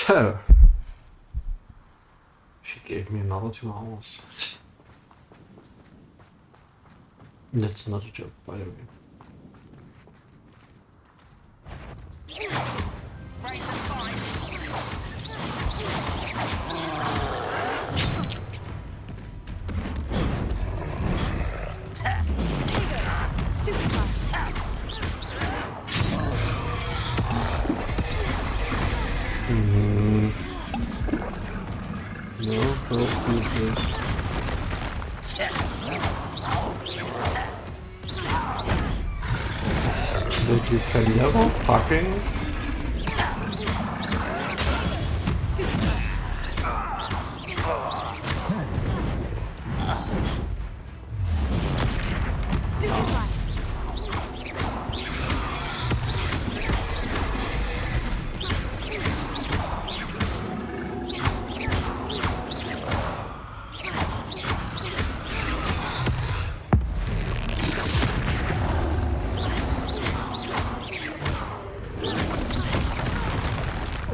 So, she gave me another 2 hours. That's not a joke, by the way. No, first do this. Did you play level fucking?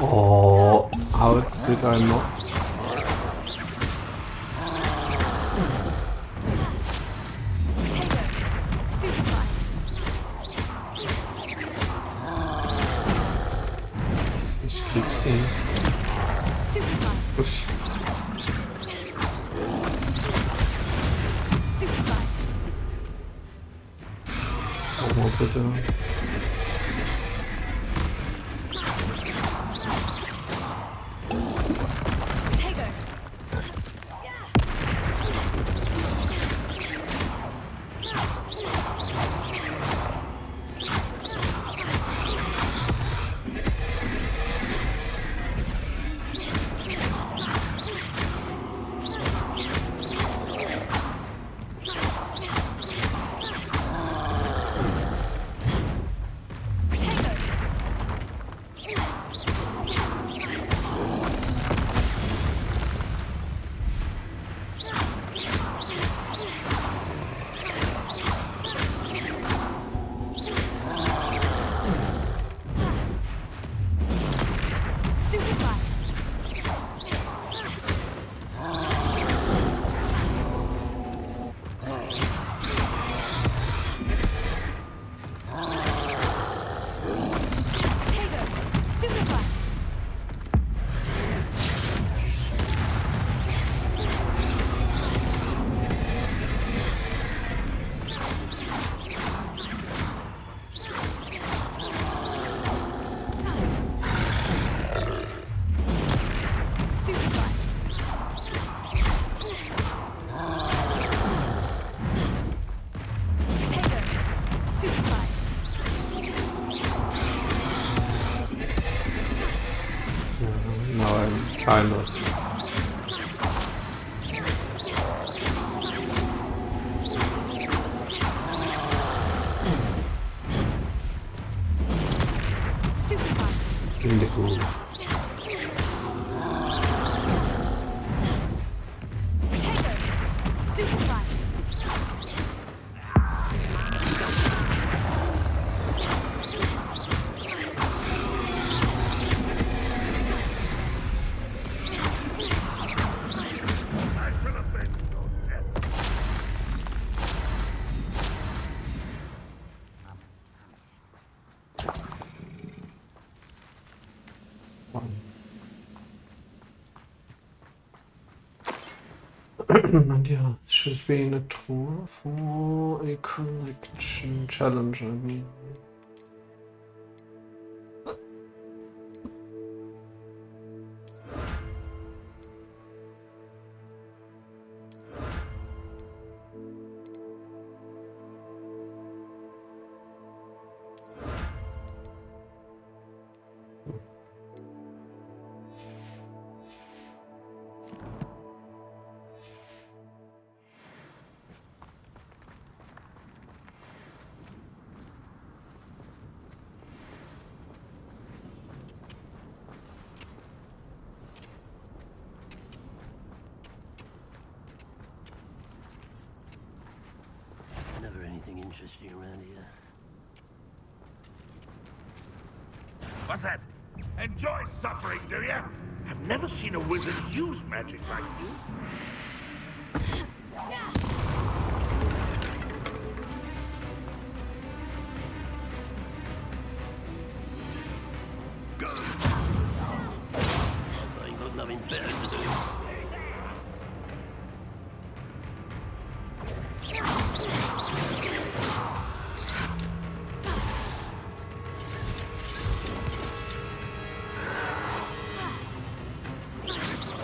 Oh, how did I not? This kicks in. Push. Oh, mal bitte. Now I'm kind of. In the groove. And yeah, it should be in a tour for a collection challenge, I mean. Never anything interesting around here. What's that? Enjoy suffering, do you? I've never seen a wizard use magic like you. I've got nothing better to do.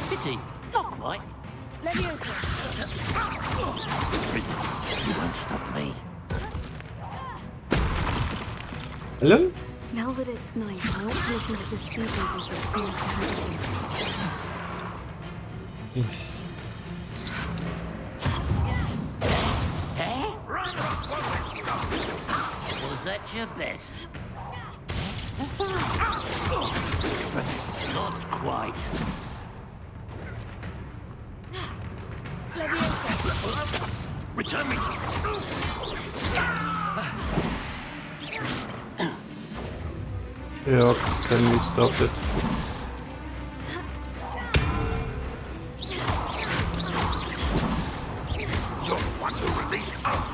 Pity, not quite. Leviosa. You won't stop me. Hello? Now that it's night, I want to listen to the speedreaders that seems to have Eh? Was that your best? Not quite. Leviosa. Return me. Yeah, can we stop it? You're the one who released us.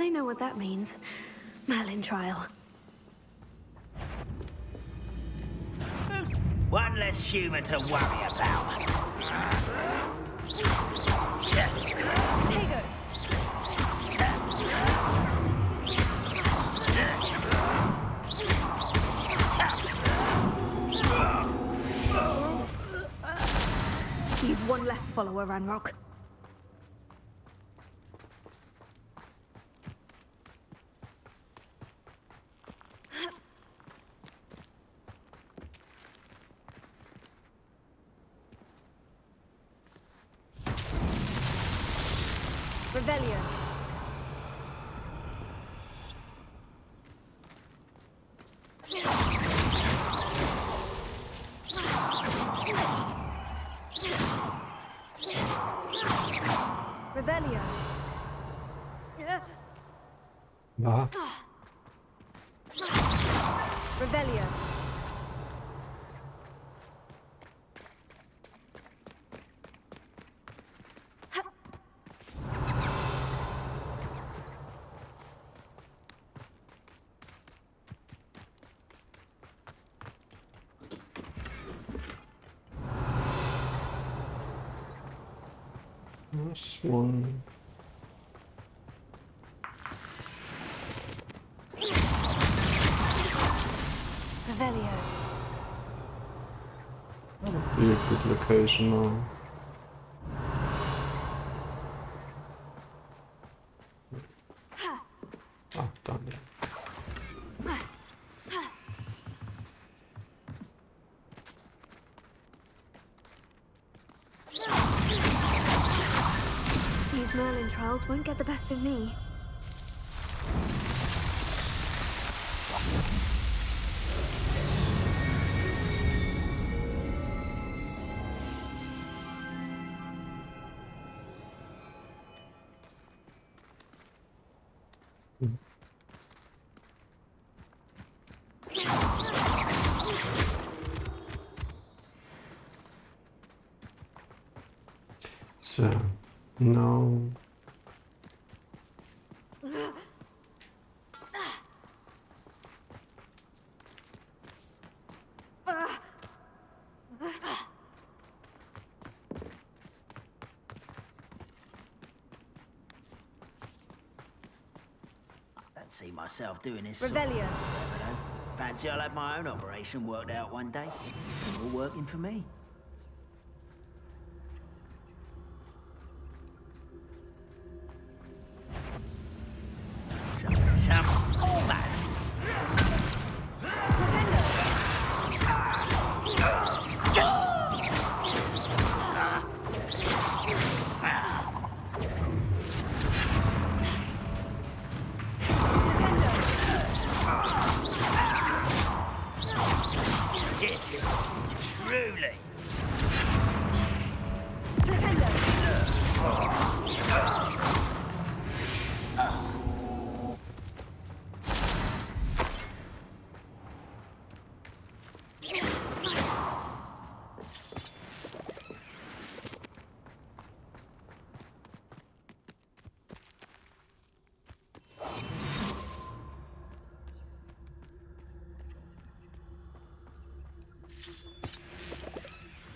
I know what that means. Merlin trial. One less human to worry about. Tego. You've one less follower, Ranrock. Revelio. Revelio. Ah, Revelio. this one. Revelio. That would be a good location now. Ah, done it. These Merlin trials won't get the best of me. So, now... Don't see myself doing this. Revelio. Fancy I'll have my own operation worked out one day. All working for me. Some almost. Get it. Truly.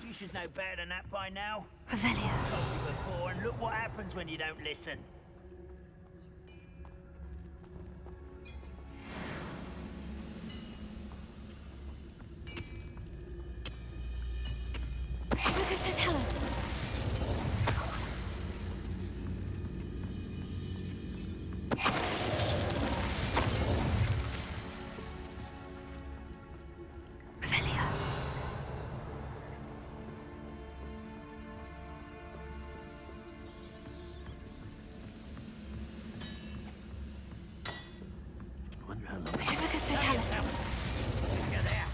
You should know better than that by now. Revelio. Told you before, and look what happens when you don't listen. Focus to tell us. Revelio. I wonder how long Focus to tell us. you're there.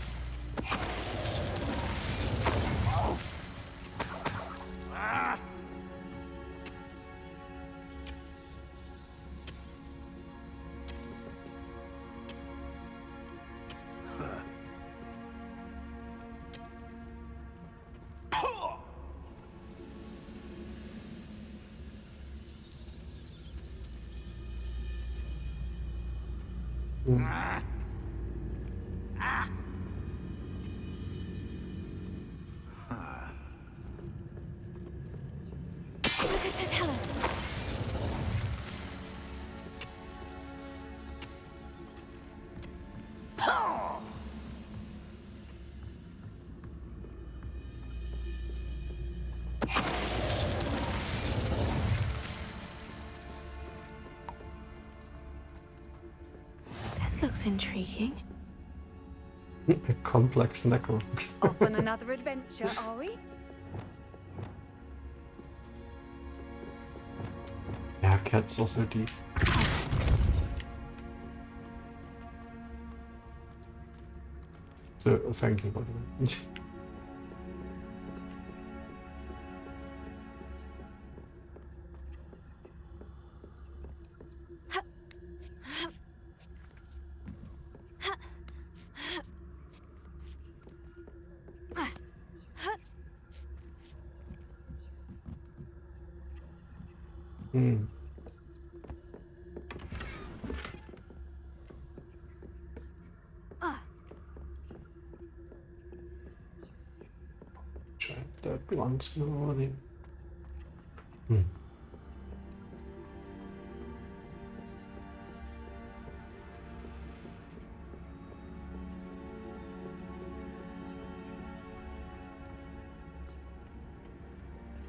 Ah! Ah! Ah! Focus to tell us. Paw! This looks intriguing. A complex necro. Off on another adventure, are we? Yeah, cats are so deep. So, thank you, by the way. Hmm. Check that once morning. Hmm.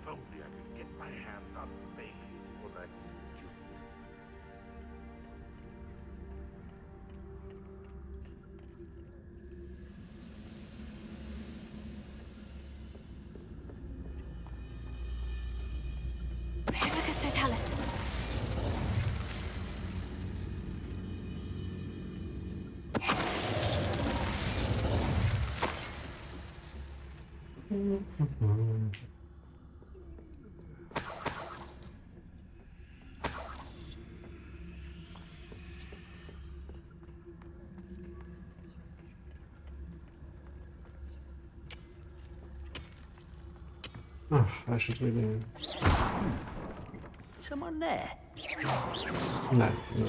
If only I could get my hands on me for that stupid. Focus to tell us. Oh, I should really... Someone there? No. No.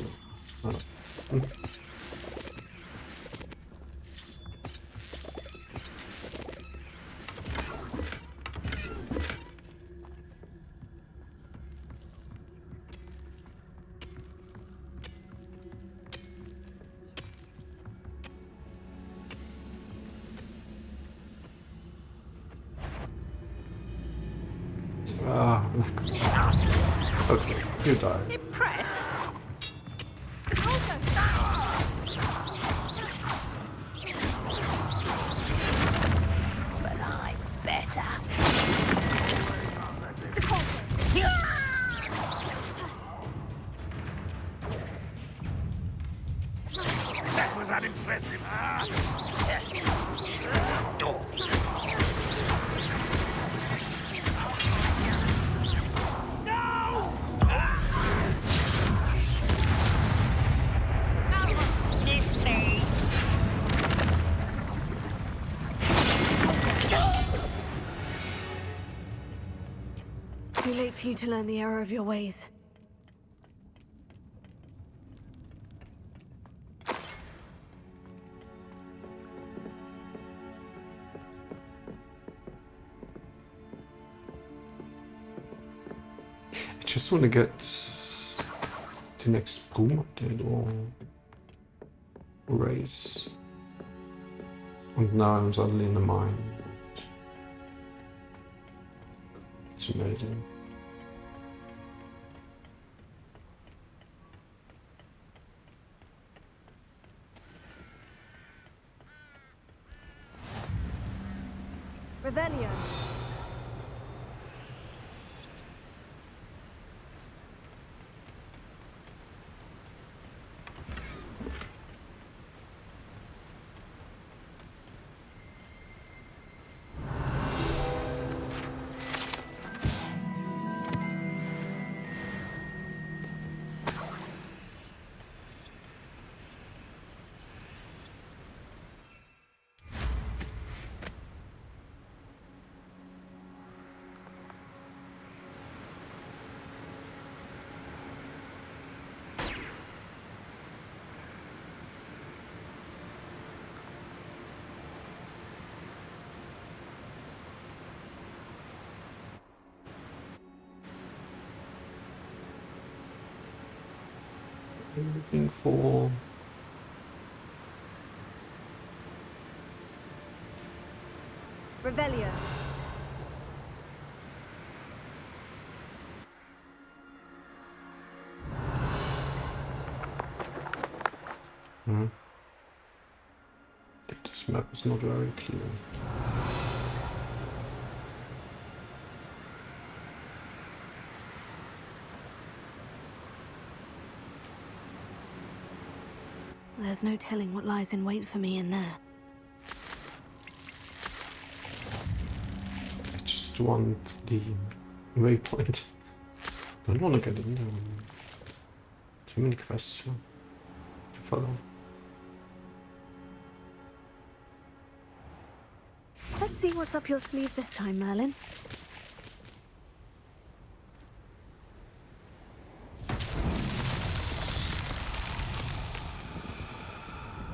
Ah, okay, you die. Impressed? Also, That was unimpressive, huh? No! Miss me! Too late for you to learn the error of your ways. I just want to get the next Boom update or race. And now I'm suddenly in the mine. It's amazing. Revelio. I'm looking for Revelio. this map is not very clear. There's no telling what lies in wait for me in there. I just want the waypoint. I don't want to get in there. Too many quests to follow. Let's see what's up your sleeve this time, Merlin.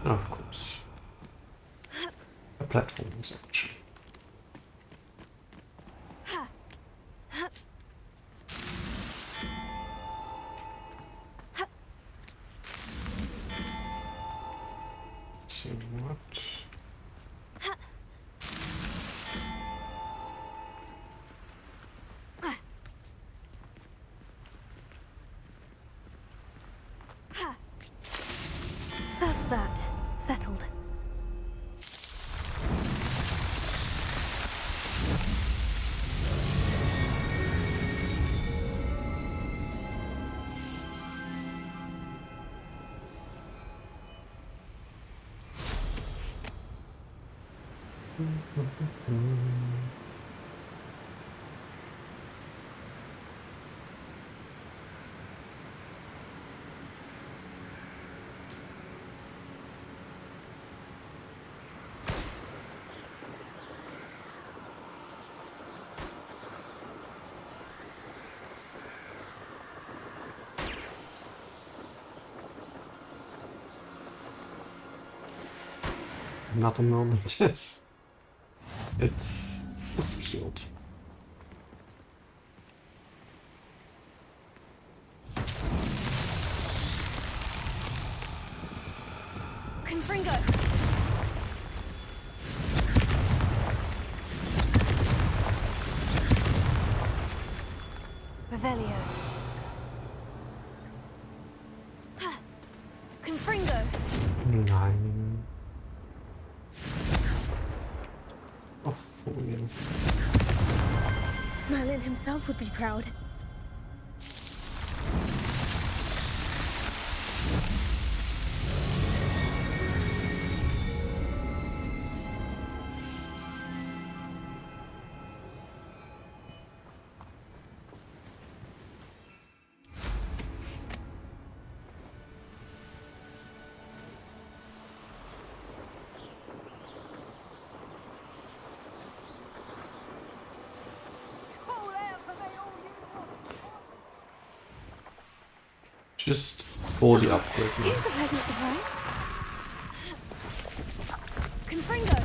Of course. A platform section. See what? That's that. Settled. Not a moment, yes. It's absurd. Confringo! Revelio. Confringo! Nine. Oh, for you. Merlin himself would be proud. just for the upgrade now. Here's a pleasant surprise. Confringo.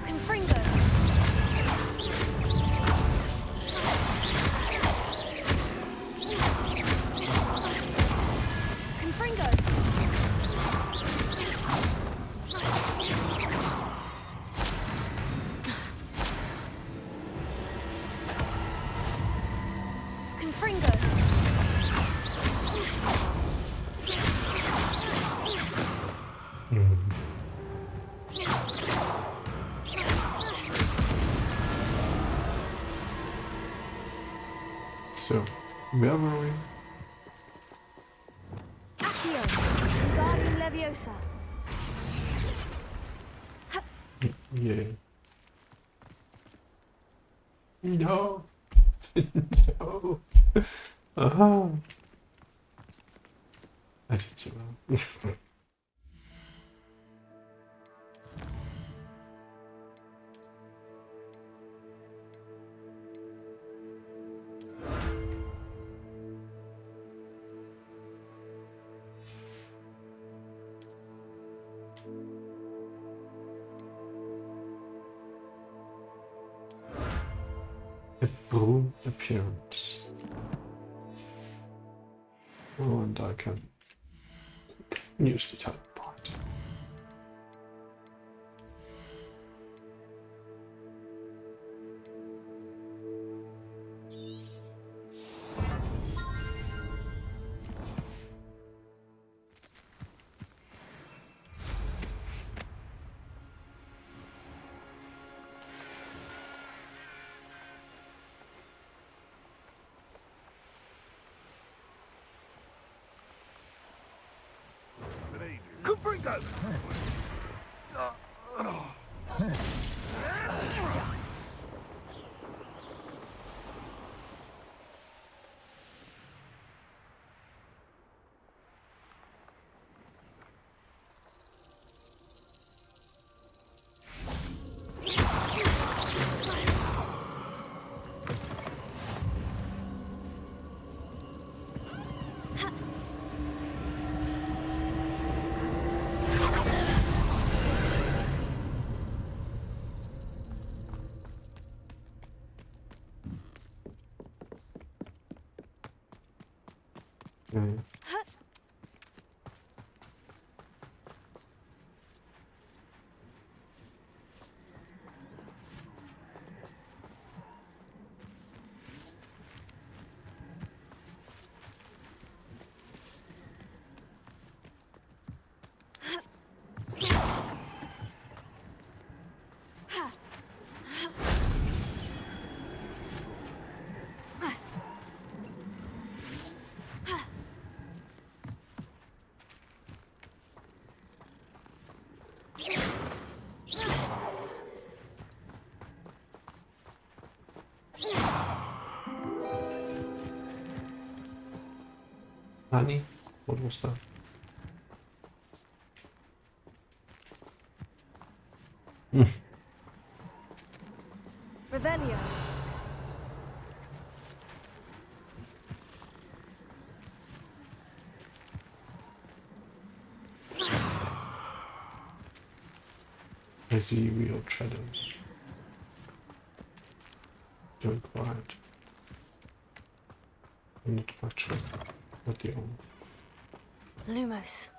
Confringo. Confringo. Confringo. So, where were we? Accio. Wingardium Leviosa. Yeah. No. No. Aha. I did so well. A broom appearance. Oh, and I can use the teleport. Confringo! Okay. Honey? What was that? Revelio. I see real shadows. Doing quiet. I'm not quite sure what they are. Lumos.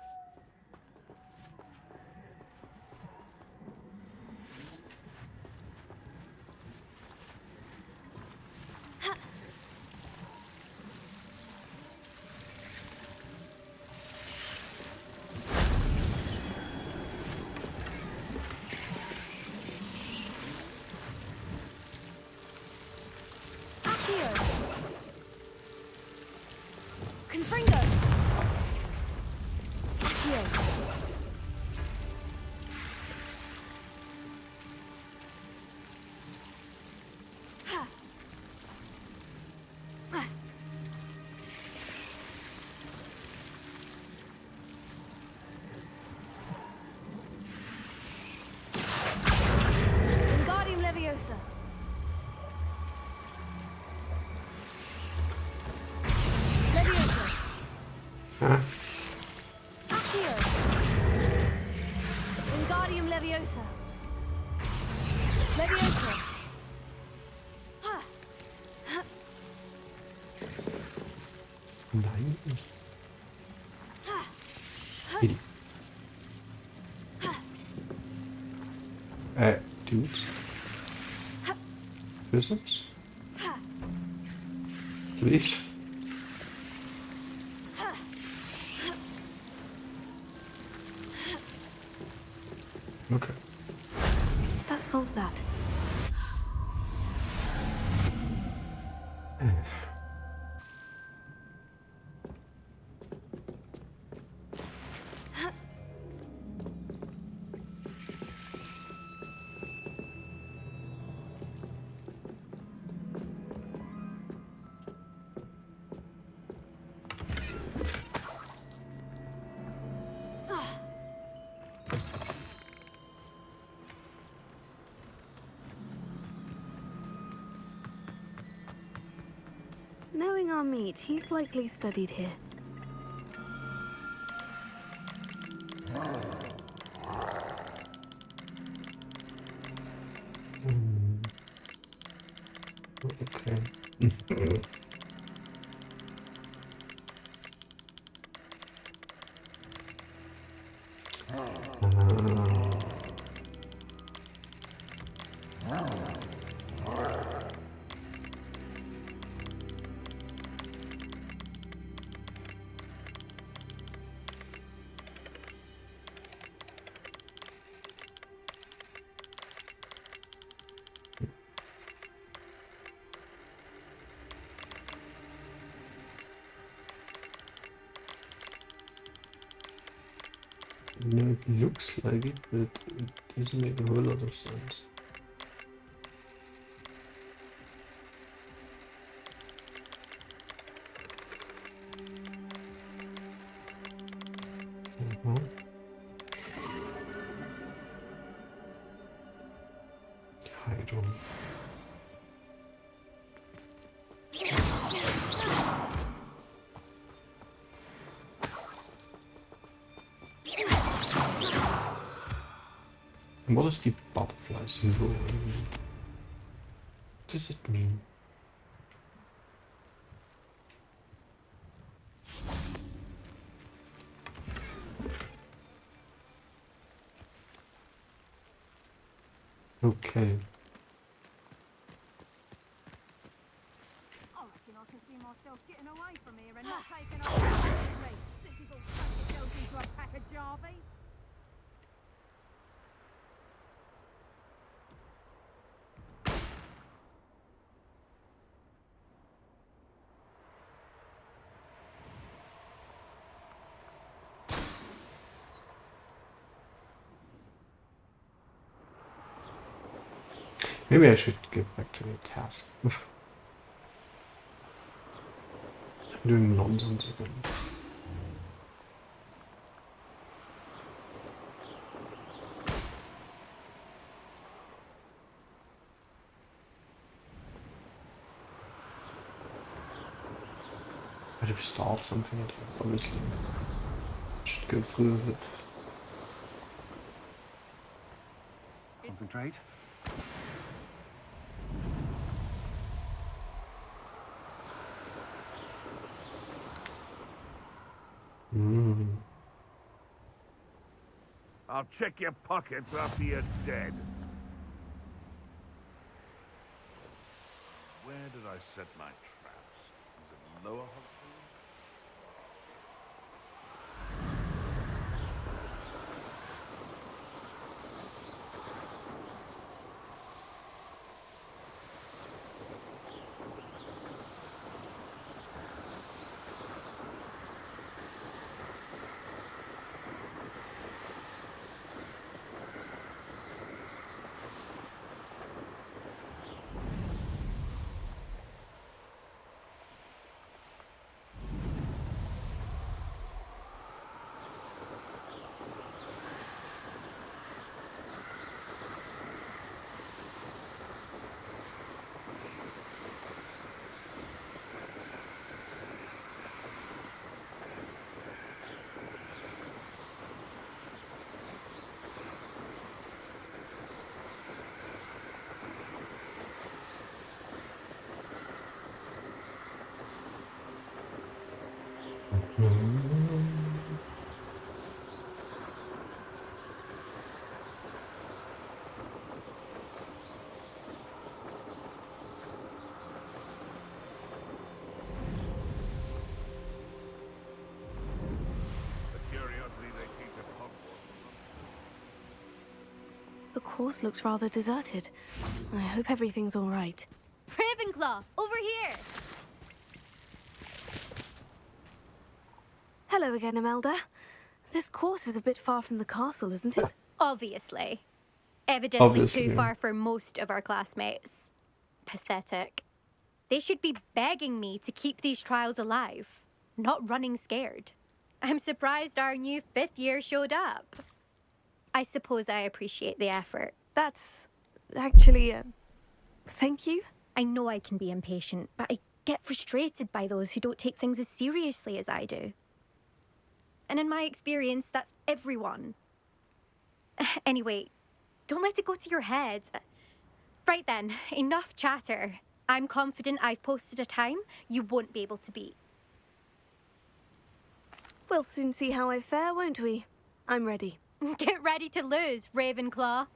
Accio. Confringo. Leviosa. Nein. Idiot. Dude. Business? Please. Okay. That solves that. Knowing our meat, he's likely studied here. Okay. No, it looks like it, but it doesn't make a whole lot of sense. Hydro. What is the butterfly symbol? What does it mean? Okay. I reckon I can see myself getting away from here and not taking off me. Since you've all stuck yourselves into a pack of Jarvies. Maybe I should get back to the task. Doing nonsense again. But if you start something, it obviously should go through with it. Concentrate. I'll check your pockets after you're dead. Where did I set my traps? Is it lower Hogwarts? course looks rather deserted. I hope everything's all right. Ravenclaw, over here! Hello again, Imelda. This course is a bit far from the castle, isn't it? Obviously. Evidently Obviously. too far for most of our classmates. Pathetic. They should be begging me to keep these trials alive, not running scared. I'm surprised our new 5th year showed up. I suppose I appreciate the effort. That's actually, thank you. I know I can be impatient, but I get frustrated by those who don't take things as seriously as I do. And in my experience, that's everyone. Anyway, don't let it go to your head. Right then, enough chatter. I'm confident I've posted a time you won't be able to beat. We'll soon see how I fare, won't we? I'm ready. Get ready to lose, Ravenclaw.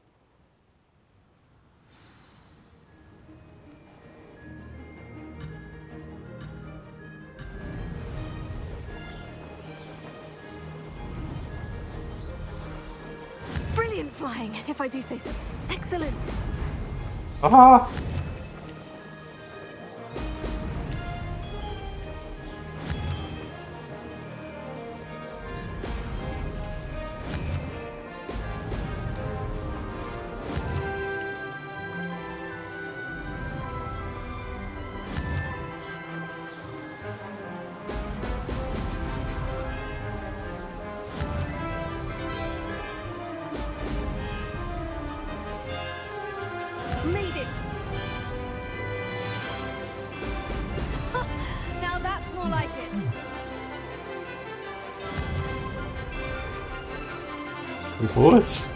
Brilliant flying, if I do say so. Excellent. Ah! Made it. Now that's more like it. Good bullets.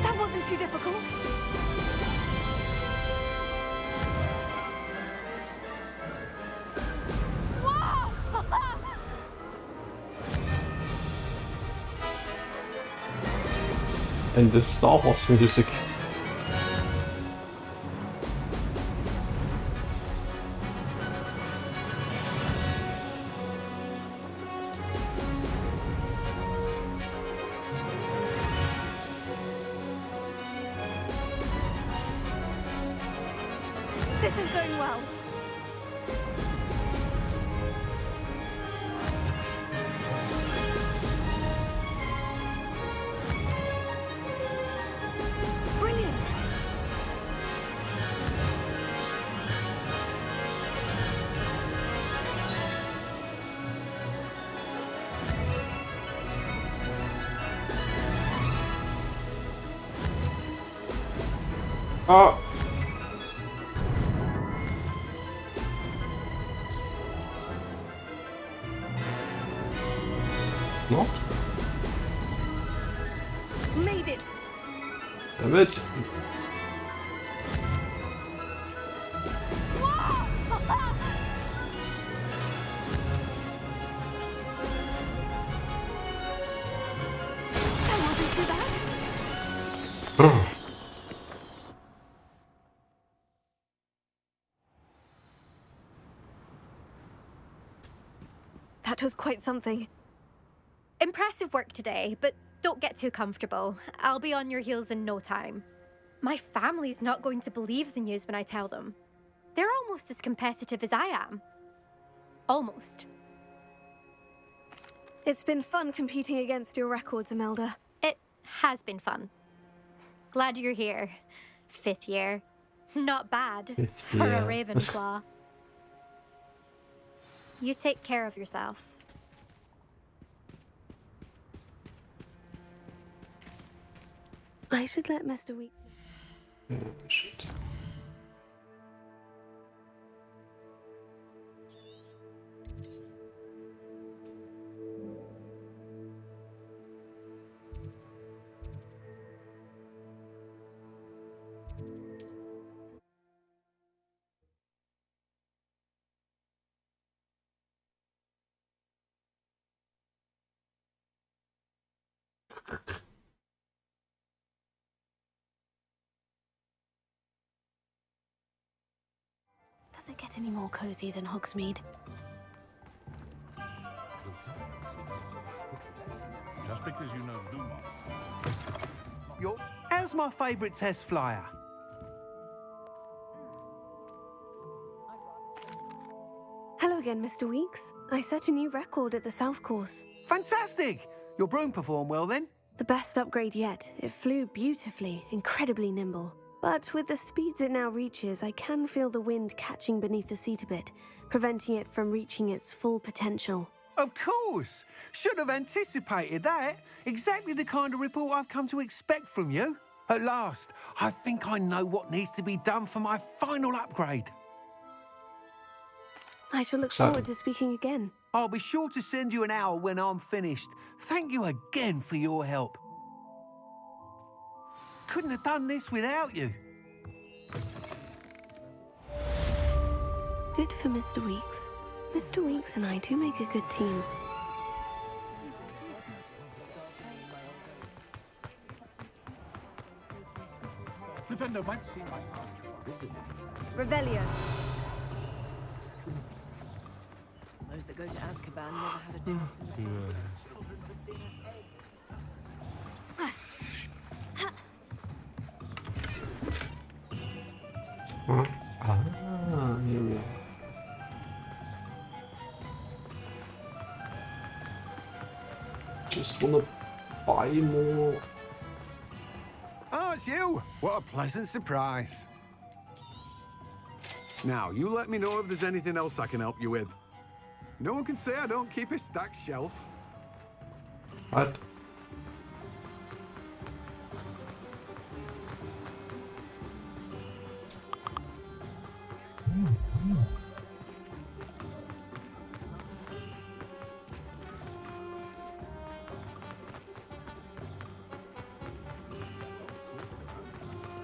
That wasn't too difficult. And the Star Wars music. This is going well. Brilliant. Ah! Not? Made it. Damn it. That wasn't too bad. That was quite something. Impressive work today, but don't get too comfortable. I'll be on your heels in no time. My family's not going to believe the news when I tell them. They're almost as competitive as I am. Almost. It's been fun competing against your records, Imelda. It has been fun. Glad you're here. 5th year. Not bad for a Ravenclaw. You take care of yourself. I should let Mr. Weeks know. Oh, shit. get any more cozy than Hogsmeade. Just because you know Lumos. How's my favourite test flyer? Hello again, Mr. Weeks. I set a new record at the South Course. Fantastic! Your broom performed well then? The best upgrade yet. It flew beautifully, incredibly nimble. But with the speeds it now reaches, I can feel the wind catching beneath the seat a bit, preventing it from reaching its full potential. Of course! Should have anticipated that. Exactly the kind of report I've come to expect from you. At last, I think I know what needs to be done for my final upgrade. I shall look Exciting. forward to speaking again. I'll be sure to send you an hour when I'm finished. Thank you again for your help. Couldn't have done this without you. Good for Mr. Weeks. Mr. Weeks and I do make a good team. Flipendo might see my Revelio. Those that go to Azkaban never had a do. Huh? Ah, here we are. Just wanna buy more. Oh, it's you! What a pleasant surprise. Now, you let me know if there's anything else I can help you with. No one can say I don't keep a stacked shelf. What?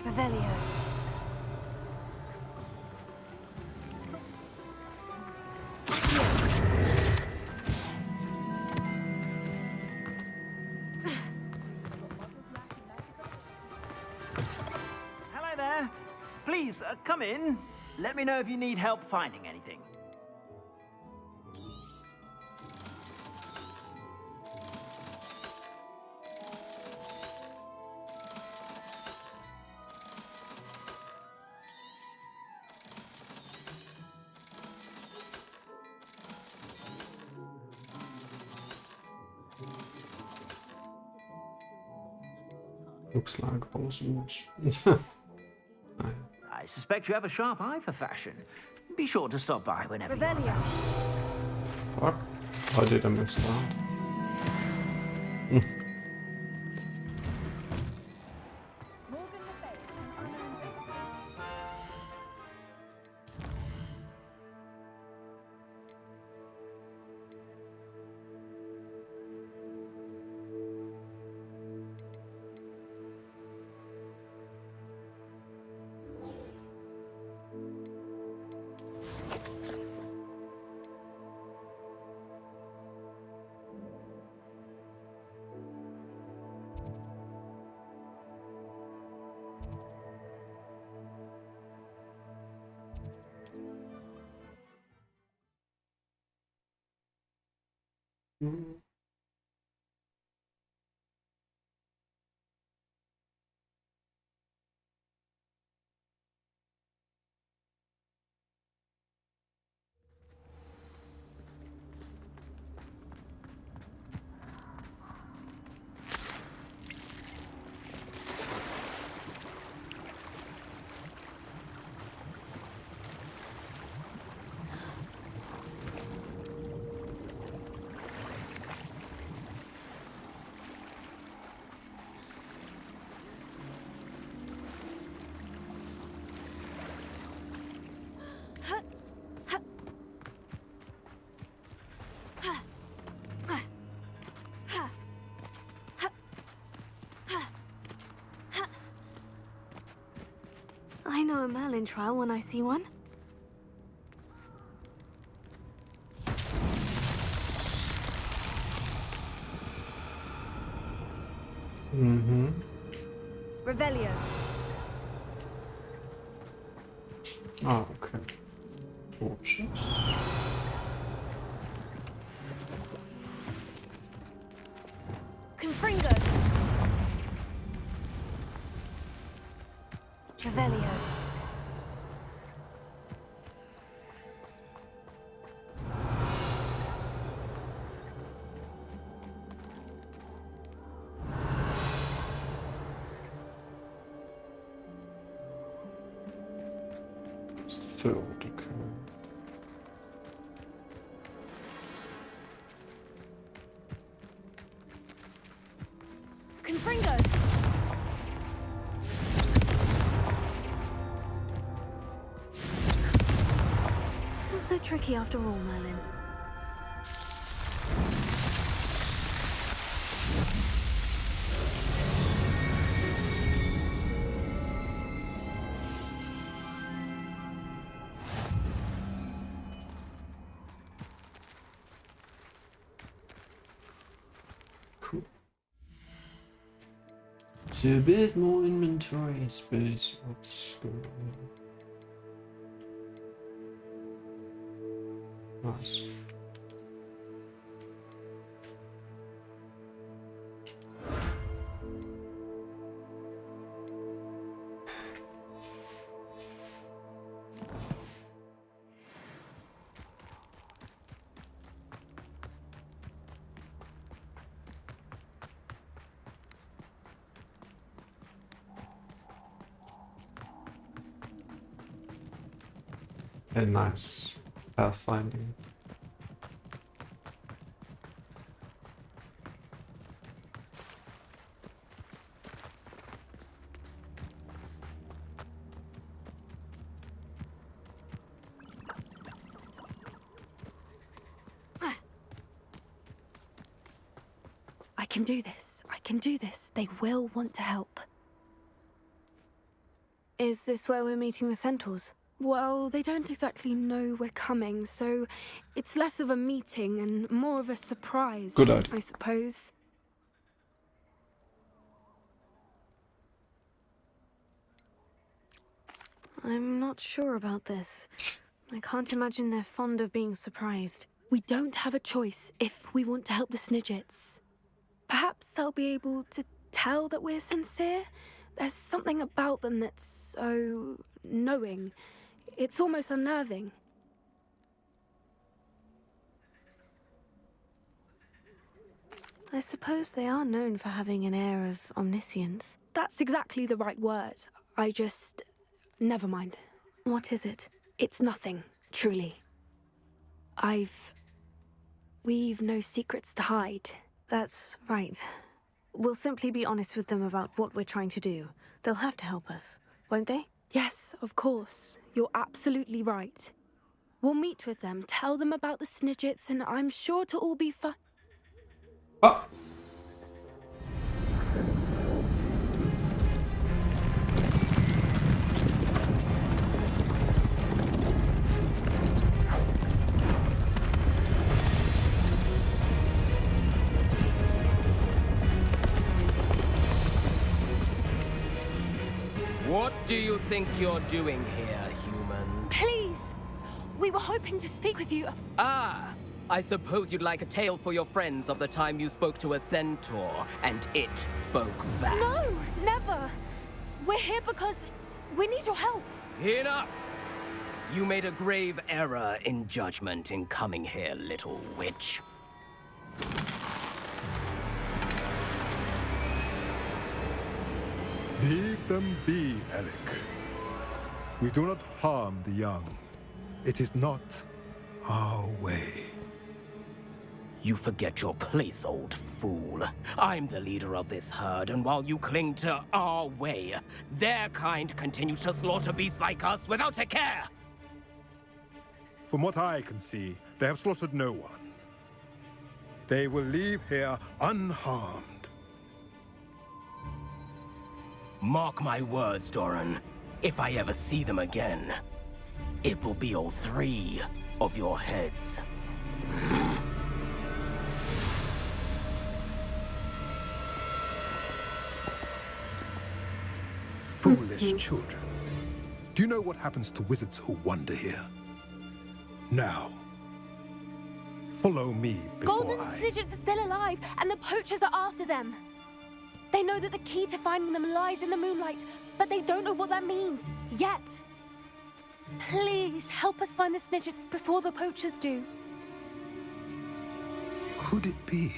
Revelio. Hello there. Please, come in. Let me know if you need help finding anything. Looks like osmos. I suspect you have a sharp eye for fashion. Be sure to stop by whenever you Revelio. Fuck. I did I miss that? I know a Merlin trial when I see one. Mm-hmm. Revelio. Oh, okay. Torches. Confringo. Revelio. It's filled, okay. Confringo. Not so tricky after all, Merlin. Cool. It's a bit more inventory space. What's going on? Nice. And nice pathfinding. I can do this. I can do this. They will want to help. Is this where we're meeting the centaurs? Well, they don't exactly know we're coming, so it's less of a meeting and more of a surprise, Good idea. I suppose. I'm not sure about this. I can't imagine they're fond of being surprised. We don't have a choice if we want to help the Snidgets. Perhaps they'll be able to tell that we're sincere. There's something about them that's so knowing. It's almost unnerving. I suppose they are known for having an air of omniscience. That's exactly the right word. Never mind. What is it? It's nothing, truly. We've no secrets to hide. That's right. We'll simply be honest with them about what we're trying to do. They'll have to help us, won't they? Yes, of course. You're absolutely right. We'll meet with them, tell them about the Snidgets, and I'm sure to all be fine. Ah! What do you think you're doing here, humans? Please! We were hoping to speak with you. Ah! I suppose you'd like a tale for your friends of the time you spoke to a centaur, and it spoke back. No, never. We're here because we need your help. Enough! You made a grave error in judgment in coming here, little witch. Leave them be, Alec. We do not harm the young. It is not our way. You forget your place, old fool. I'm the leader of this herd, and while you cling to our way, their kind continues to slaughter beasts like us without a care! From what I can see, they have slaughtered no one. They will leave here unharmed. Mark my words, Doran. If I ever see them again, it will be all 3 of your heads. Foolish children. Do you know what happens to wizards who wander here? Now, follow me before Golden I... Snidgets are still alive, and the poachers are after them. They know that the key to finding them lies in the moonlight, but they don't know what that means, yet. Please, help us find the Snidgets before the poachers do. Could it be?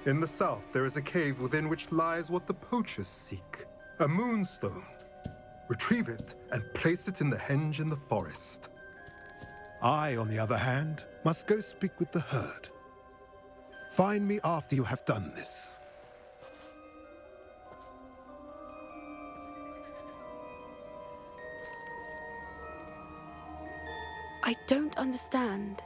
In the south, there is a cave within which lies what the poachers seek. A moonstone. Retrieve it and place it in the henge in the forest. I, on the other hand, must go speak with the herd. Find me after you have done this. I don't understand.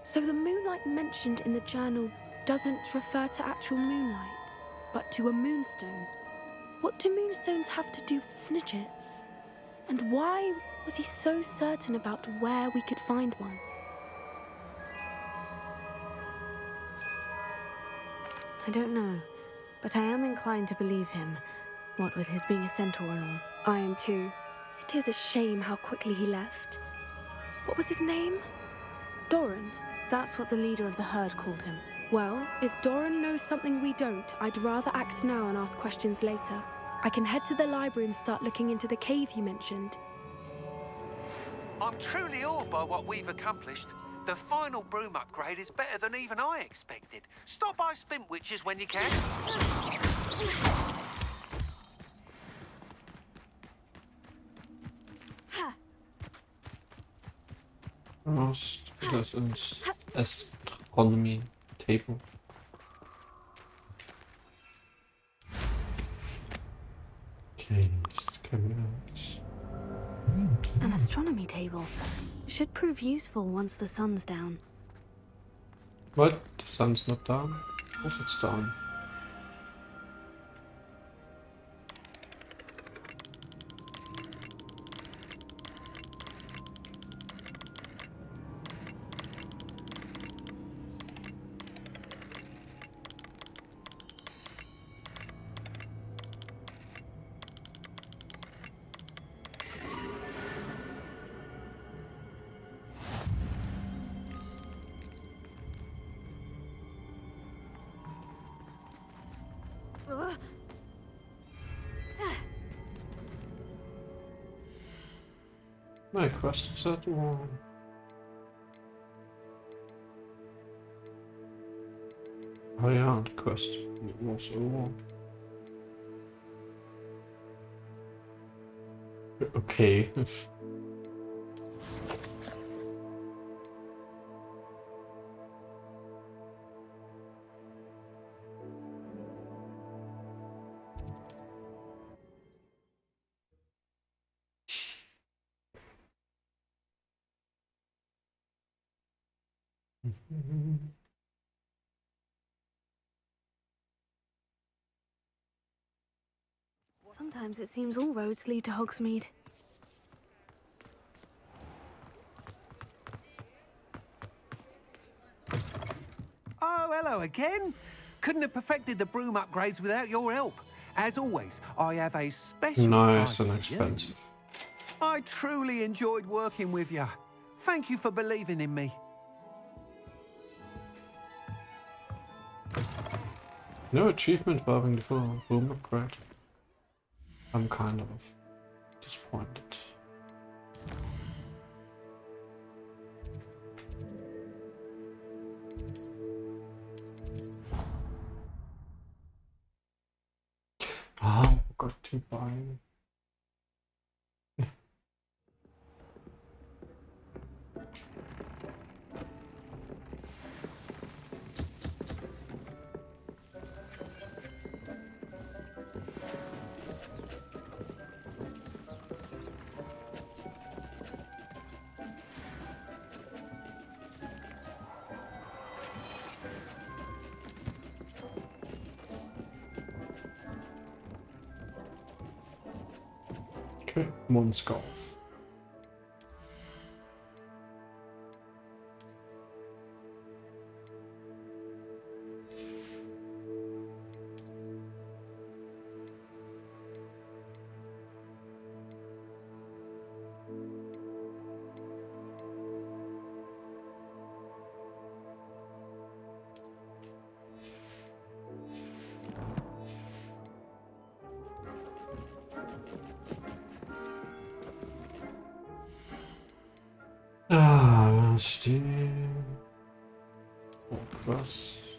So the moonlight mentioned in the journal doesn't refer to actual moonlight, but to a moonstone. What do moonstones have to do with Snidgets? And why was he so certain about where we could find one? I don't know, but I am inclined to believe him, what with his being a centaur and all. I am too. It is a shame how quickly he left. What was his name? Doran? That's what the leader of the herd called him. Well, if Doran knows something we don't, I'd rather act now and ask questions later. I can head to the library and start looking into the cave you mentioned. I'm truly awed by what we've accomplished. The final broom upgrade is better than even I expected. Stop by Spintwitches when you can. Most das ins Astronomy Table. Okay, scavengers. An astronomy table. Should prove useful once the sun's down. What? The sun's not down? Of course it's down. My quest is at one. Oh yeah, the quest was at one. Okay. Sometimes it seems all roads lead to Hogsmeade. Oh, hello again. Couldn't have perfected the broom upgrades without your help. As always, I have a special Nice prize and for you. expensive. I truly enjoyed working with you. Thank you for believing in me. No achievement for having the full room upgrade. I'm kind of disappointed. Ah, I forgot to buy. Okay, one scarf. ist die Quest.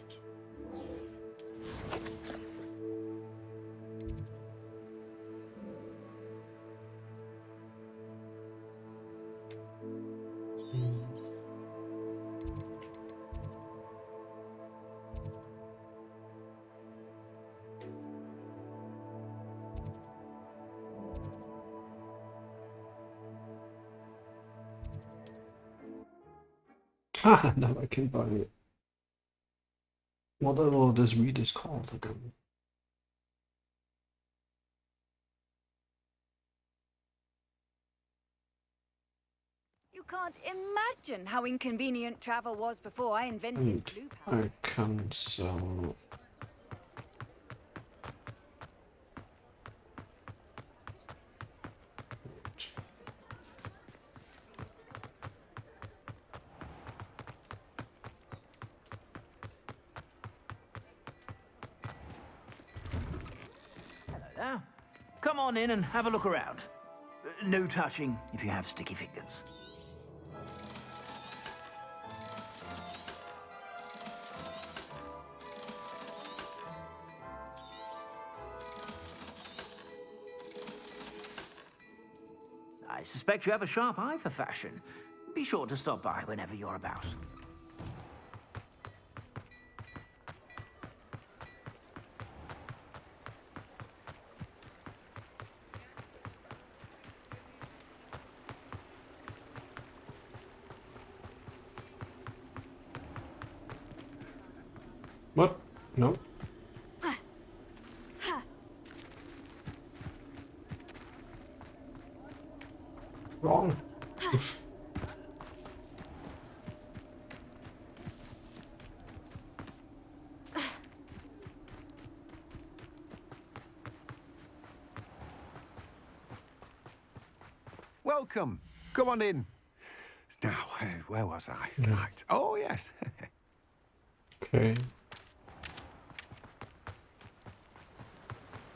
Ah, now I can buy whatever this weed is called again. You can't imagine how inconvenient travel was before I invented And blue powder. I can sell. Now, come on in and have a look around. No touching if you have sticky fingers. I suspect you have a sharp eye for fashion. Be sure to stop by whenever you're about. What? No. Wrong. Welcome. Come on in. Now, where was I? Right. Oh, yes. Okay.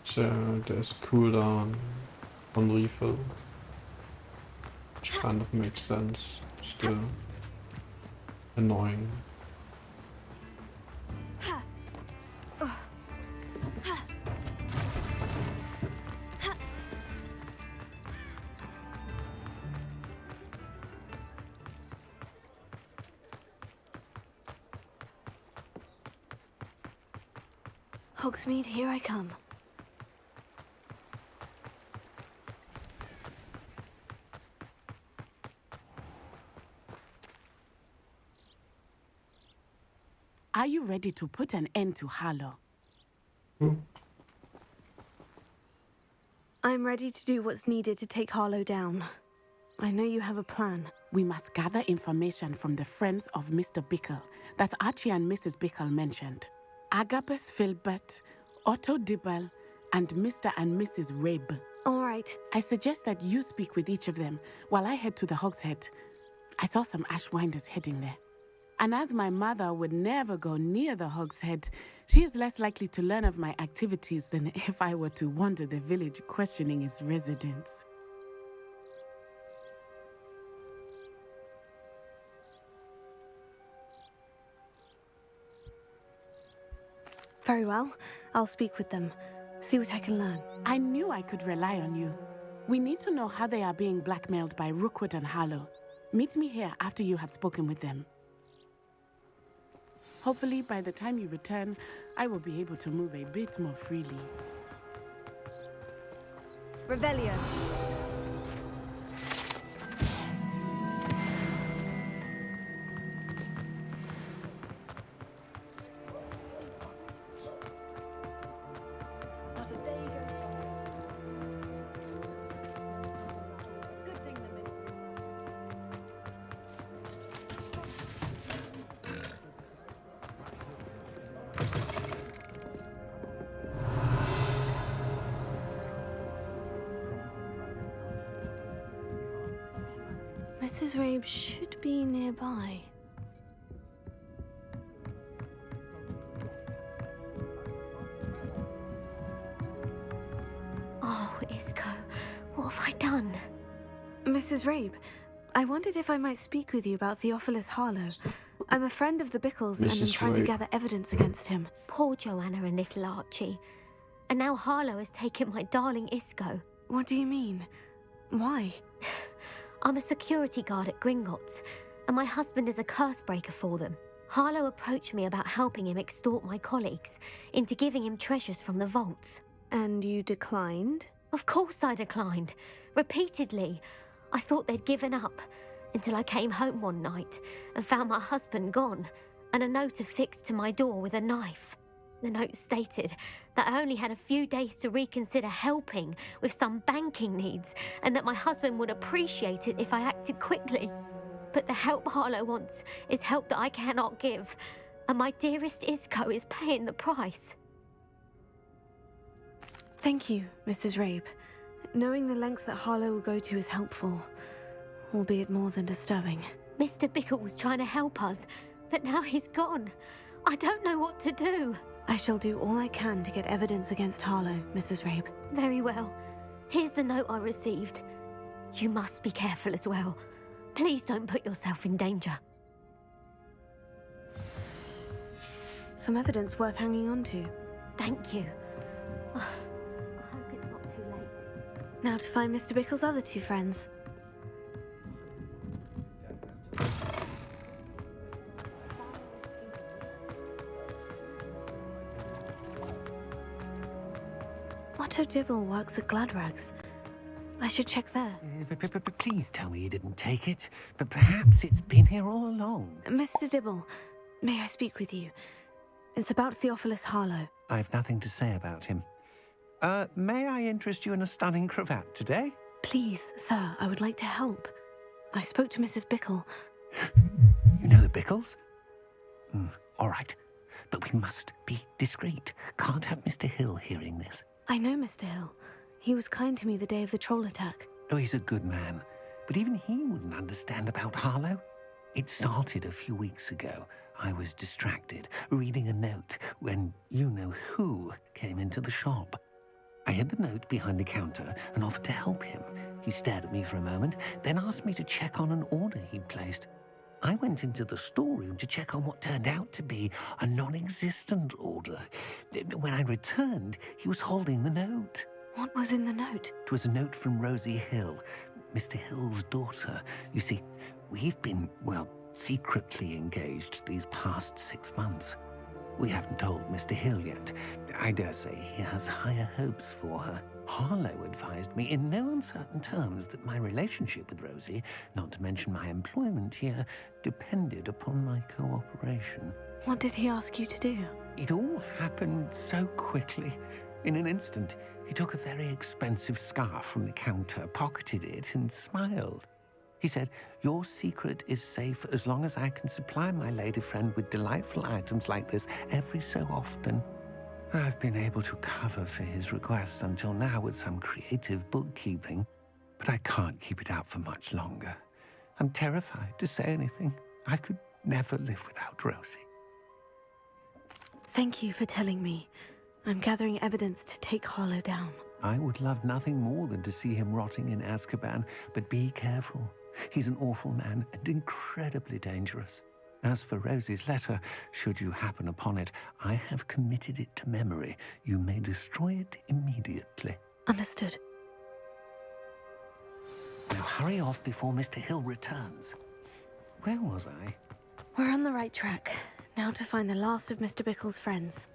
So there's a cooldown on refill, which kind of makes sense. Still annoying. Hogsmeade, here I come. Are you ready to put an end to Harlow? I'm ready to do what's needed to take Harlow down. I know you have a plan. We must gather information from the friends of Mr. Bickle that Archie and Mrs. Bickle mentioned. Agabus Filbert, Otto Dibble, and Mr. and Mrs. Rabe. All right. I suggest that you speak with each of them while I head to the Hogshead. I saw some Ashwinders heading there. And as my mother would never go near the Hogshead, she is less likely to learn of my activities than if I were to wander the village questioning its residents. Very well. I'll speak with them. See what I can learn. I knew I could rely on you. We need to know how they are being blackmailed by Rookwood and Harlow. Meet me here after you have spoken with them. Hopefully, by the time you return, I will be able to move a bit more freely. Revelio. Not a day goes by. Good thing the men. Mrs. Rabe should be nearby. Oh, Isco, what have I done? Mrs. Rabe, I wondered if I might speak with you about Theophilus Harlow. I'm a friend of the Bickles and I'm trying to gather evidence against him. Poor Joanna and little Archie. And now Harlow has taken my darling Isco. What do you mean? Why? I'm a security guard at Gringotts, and my husband is a curse breaker for them. Harlow approached me about helping him extort my colleagues into giving him treasures from the vaults. And you declined? Of course I declined. Repeatedly. I thought they'd given up, until I came home one night and found my husband gone, and a note affixed to my door with a knife. The note stated that I only had a few days to reconsider helping with some banking needs, and that my husband would appreciate it if I acted quickly. But the help Harlow wants is help that I cannot give, and my dearest Isco is paying the price. Thank you, Mrs. Rabe. Knowing the lengths that Harlow will go to is helpful, albeit more than disturbing. Mr. Bickle was trying to help us, but now he's gone. I don't know what to do. I shall do all I can to get evidence against Harlow, Mrs. Rabe. Very well. Here's the note I received. You must be careful as well. Please don't put yourself in danger. Some evidence worth hanging on to. Thank you. I hope it's not too late. Now to find Mr. Bickle's other two friends. Otto Dibble works at Gladrags. I should check there. But please tell me you didn't take it. But perhaps it's been here all along. Mr. Dibble, may I speak with you? It's about Theophilus Harlow. I've nothing to say about him. May I interest you in a stunning cravat today? Please, sir, I would like to help. I spoke to Mrs. Bickle. You know the Bickles? All right. But we must be discreet. Can't have Mr. Hill hearing this. I know Mr. Hill. He was kind to me the day of the troll attack. Oh, he's a good man. But even he wouldn't understand about Harlow. It started a few weeks ago. I was distracted, reading a note, when you-know-who came into the shop. I hid the note behind the counter and offered to help him. He stared at me for a moment, then asked me to check on an order he'd placed. I went into the storeroom to check on what turned out to be a non-existent order. When I returned, he was holding the note. What was in the note? It was a note from Rosie Hill, Mr. Hill's daughter. You see, we've been, well, secretly engaged these past 6 months. We haven't told Mr. Hill yet. I dare say he has higher hopes for her. Harlow advised me in no uncertain terms that my relationship with Rosie, not to mention my employment here, depended upon my cooperation. What did he ask you to do? It all happened so quickly. In an instant, he took a very expensive scarf from the counter, pocketed it, and smiled. He said, "Your secret is safe as long as I can supply my lady friend with delightful items like this every so often." I've been able to cover for his requests until now with some creative bookkeeping, but I can't keep it out for much longer. I'm terrified to say anything. I could never live without Rosie. Thank you for telling me. I'm gathering evidence to take Harlow down. I would love nothing more than to see him rotting in Azkaban, but be careful. He's an awful man and incredibly dangerous. As for Rosie's letter, should you happen upon it, I have committed it to memory. You may destroy it immediately. Understood. Now hurry off before Mr. Hill returns. Where was I? We're on the right track. Now to find the last of Mr. Bickle's friends.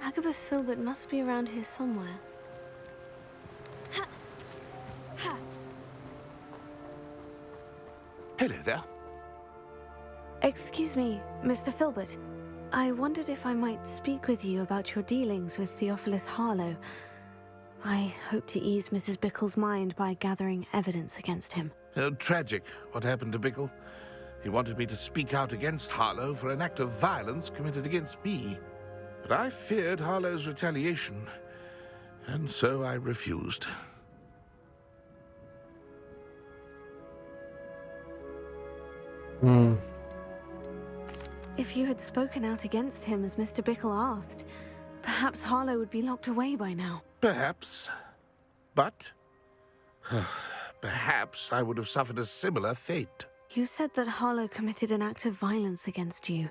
Agabus Filbert must be around here somewhere. Hello there. Excuse me, Mr. Filbert. I wondered if I might speak with you about your dealings with Theophilus Harlow. I hope to ease Mrs. Bickle's mind by gathering evidence against him. Tragic, what happened to Bickle. He wanted me to speak out against Harlow for an act of violence committed against me. But I feared Harlow's retaliation, and so I refused. if you had spoken out against him as Mr. Bickle asked, perhaps Harlow would be locked away by now. Perhaps. But perhaps I would have suffered a similar fate. You said that Harlow committed an act of violence against you.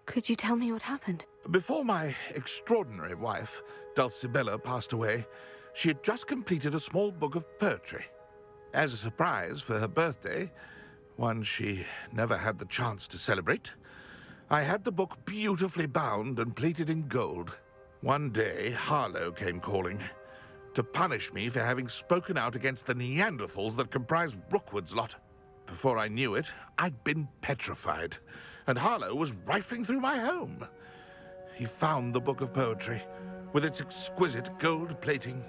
Could you tell me what happened? Before my extraordinary wife, Dulcibella, passed away, she had just completed a small book of poetry. As a surprise for her birthday, one she never had the chance to celebrate, I had the book beautifully bound and plated in gold. One day, Harlow came calling to punish me for having spoken out against the Neanderthals that comprise Rookwood's lot. Before I knew it, I'd been petrified, and Harlow was rifling through my home. He found the book of poetry, with its exquisite gold plating.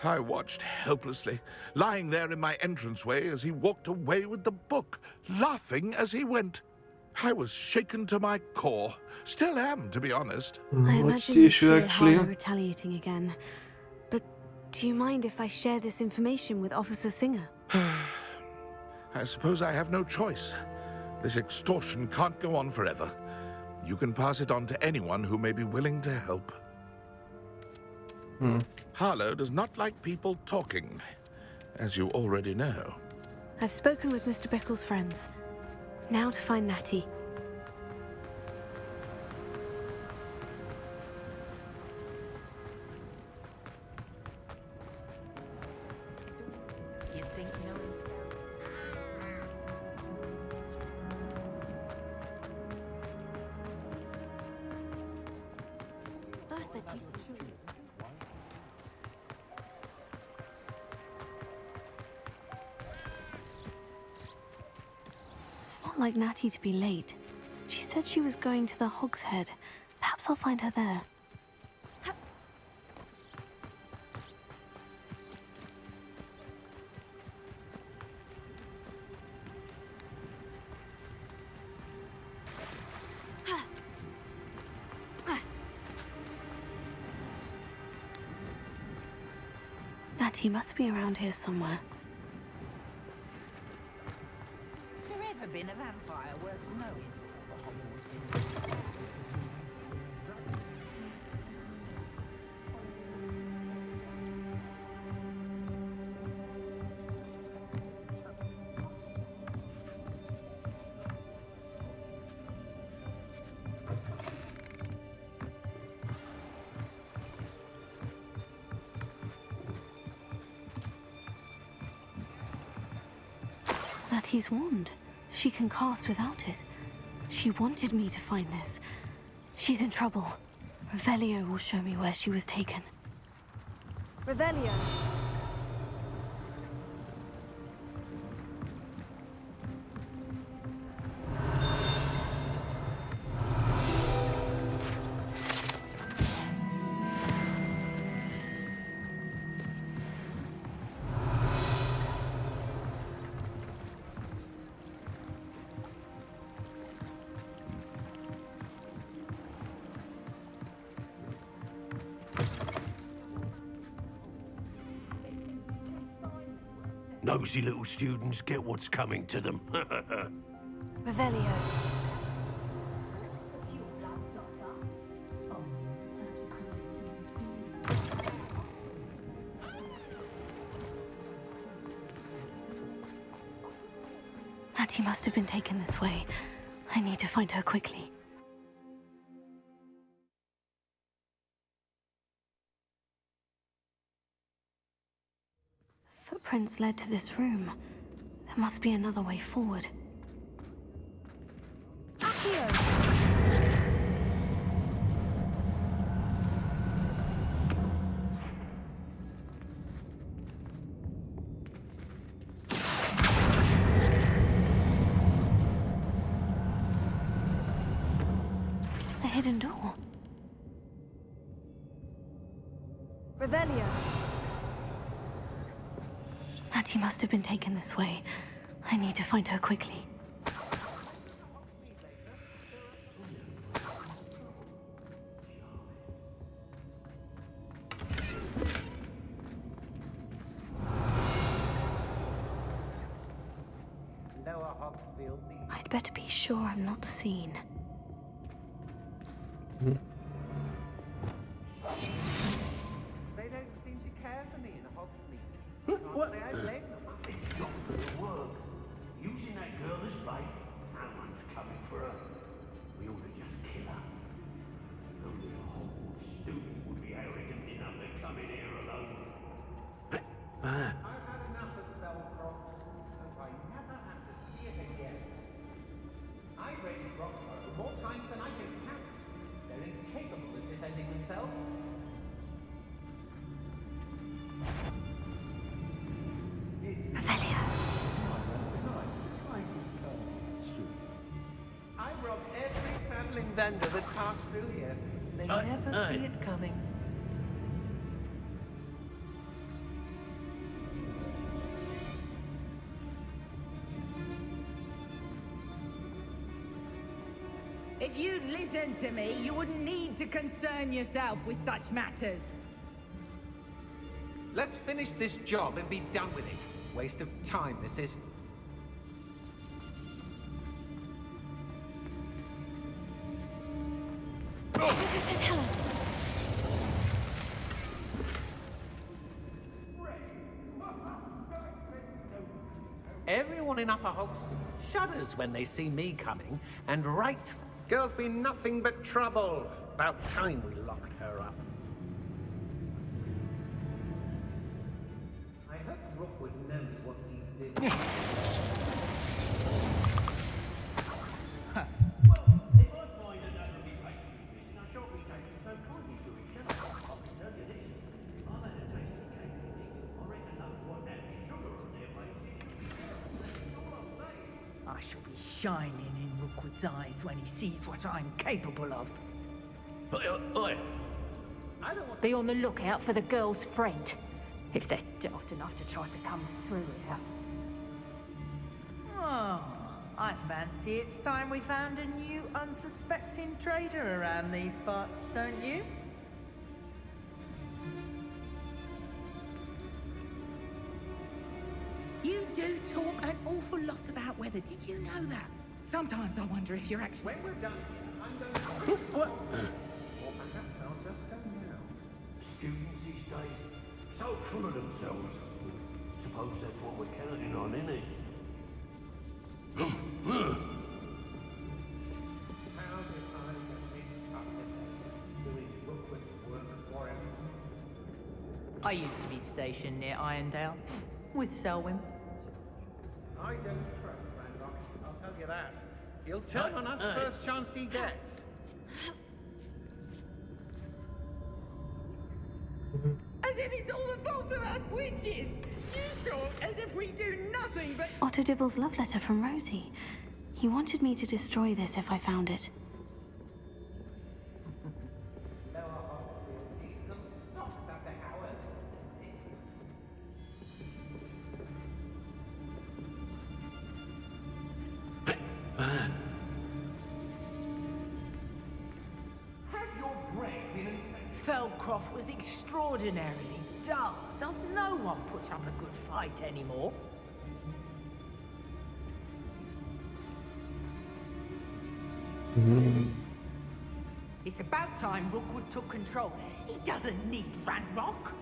I watched helplessly, lying there in my entranceway as he walked away with the book, laughing as he went. I was shaken to my core. Still am, to be honest. I What's imagine the you issue fear actually? Harlow retaliating again. But do you mind if I share this information with Officer Singer? I suppose I have no choice. This extortion can't go on forever. You can pass it on to anyone who may be willing to help. Harlow does not like people talking, as you already know. I've spoken with Mr. Bickle's friends. Now to find Natty. You think It's not like Natty to be late. She said she was going to the Hog's Head. Perhaps I'll find her there. Natty must be around here somewhere. Has there ever been a vampire worth knowing? Natty's wand. She can cast without it. She wanted me to find this. She's in trouble. Revelio will show me where she was taken. Revelio! Nosy little students get what's coming to them. Revelio. Natty must have been taken this way. I need to find her quickly. Footprints led to this room. There must be another way forward. The hidden door. Revelio. Natty must have been taken this way. I need to find her quickly. I'd better be sure I'm not seen. They don't seem to care for me in Hogsmeade. What? I blame them. It's not gonna work. Using that girl as bait, no one's coming for her. We ought to just kill her. Only a Hogwarts student would be arrogant enough to come in here alone. I've had enough of Spellcroft. Hope I never have to see it again. I've raided Roxborough more times than I can count. They're incapable of defending themselves. Revelio. I've robbed every traveling vendor that passed through here. They never see it coming. If you'd listened to me, you wouldn't need to concern yourself with such matters. Let's finish this job and be done with it. Waste of time, this is. Mr. Tell us. Everyone in Upper Hogsmeade shudders when they see me coming, and right. Girl's been nothing but trouble. About time we locked her up. I hope Rookwood knows what he's doing. Well, if I find another replacement missing, I shan't be taking so kindly to it, shall I? I can tell you this. I've had a taste of cake and eat. I reckon those what have sugar on their faces. That's all I'm saying. I shall be shining in Rookwood's eyes when he sees what I'm capable of. Oi! I don't want Be on the lookout for the girl's friend, if they're daft enough to try to come through here. Oh, I fancy it's time we found a new unsuspecting trader around these parts, don't you? You do talk an awful lot about weather. Did you know that? Sometimes I wonder if you're actually... When we're done here, I'm going to... What? Or perhaps I'll just go now. Students these days, so full of themselves. Suppose that's what we're counting on, innit? How did I get mixed up in this, doing Rookwood's work for him? I used to be stationed near Irondale with Selwyn. I don't trust Ranrock, I'll tell you that. He'll turn on us first chance he gets. As if it's all the fault of us witches! You talk as if we do nothing but... Otto Dibble's love letter from Rosie. He wanted me to destroy this if I found it. There are obviously some stocks after hours. Has your brain been... Feldcroft was extraordinarily dull. Does no one put up a good fight anymore? It's about time Rookwood took control. He doesn't need Ranrock.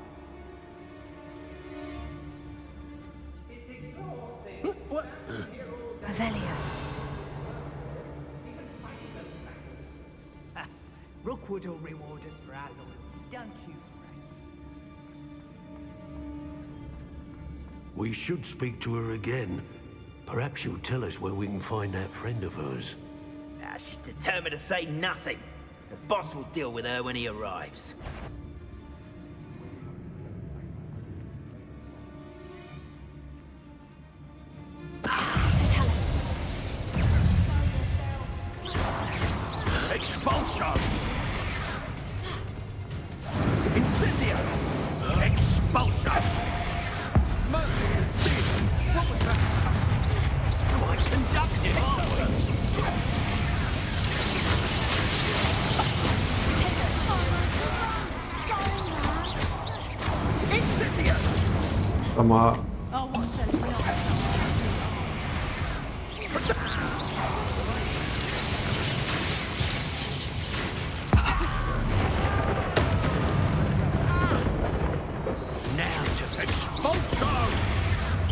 It's exhausting. What? Revelio. Rookwood will reward us for our loyalty, don't you, Frank? We should speak to her again. Perhaps she'll tell us where we can find that friend of hers. She's determined to say nothing. The boss will deal with her when he arrives. Tell us. Expulsion! Incendio! Expulsion! What was that? Quite conductive, aren't we? Incendio! Ama Oh, what's the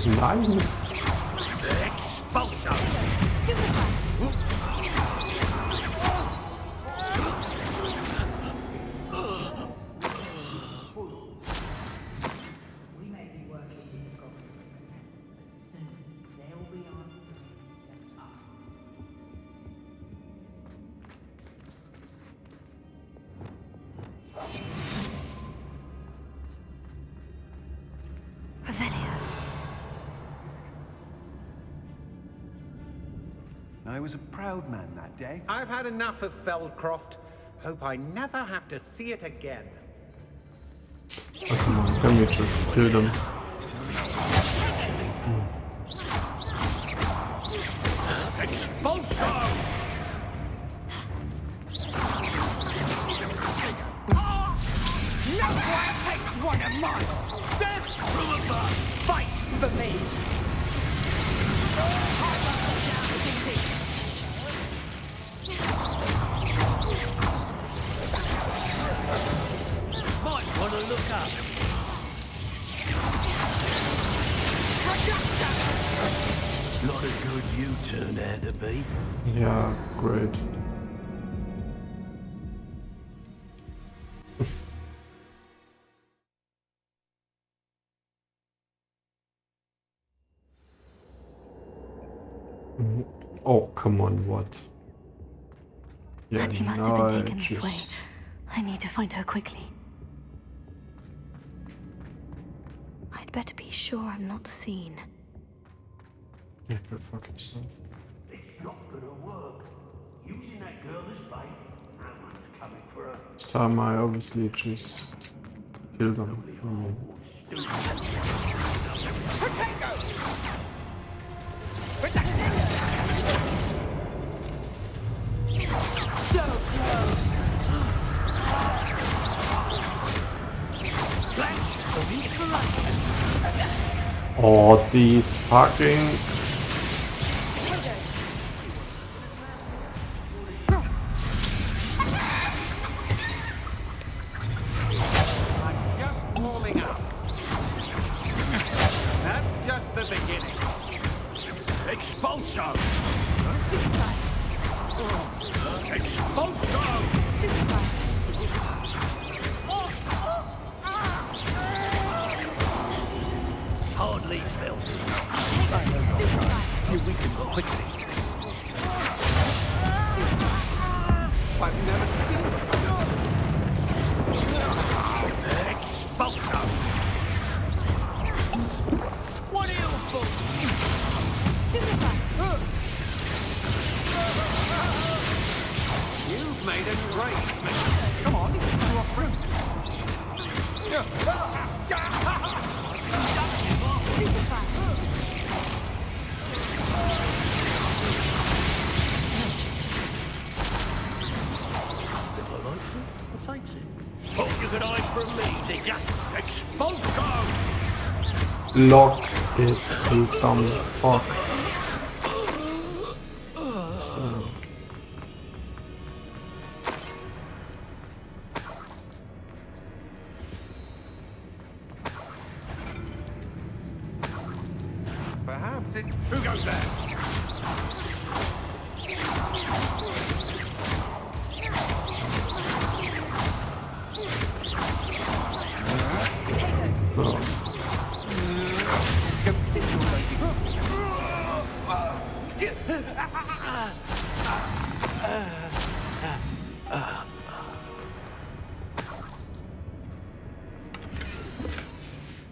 Nein. Expulsion! We may be working in the gods, but soon they'll be answering to us. Revelio. I was a proud man that day. I've had enough of Feldcroft. Hope I never have to see it again. Oh, come on, can we just kill them? Expulsion! No one takes one of mine! Death from above! Fight for me! Might want to look up. Not a good you turned out to be. Yeah, great. Oh, come on, what? Yeah, Mattie must have been taken this way. I need to find her quickly. I'd better be sure I'm not seen. Yeah, go fuck yourself. It's not gonna work. Using that girl as bait, no one's coming for her. This time I obviously just killed them. Oh, these fucking... I'm just warming up. That's just the beginning. Expulsion! Stupefy. Expulsion! Stupefy. Hardly felt it. You weaken quickly. I've never seen such. Expulsion! What are you for? You've made a great mistake. Come on, you are fruit. Thought you could hide from me, did ya? Expulsion! Lock it, you dumb fuck. Perhaps it... Who goes there?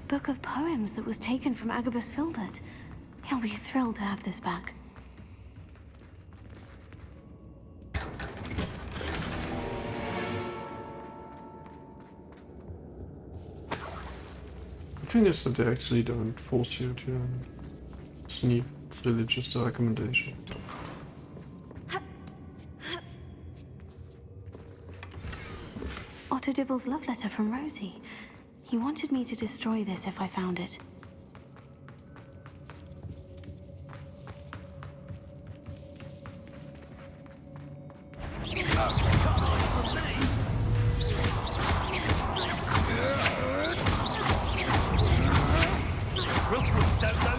Book of poems that was taken from Agabus Filbert. He'll be thrilled to have this back. The thing is that they actually don't force you to sneak. It's really just a recommendation. Otto Dibble's love letter from Rosie. He wanted me to destroy this if I found it. Rookwood's don't go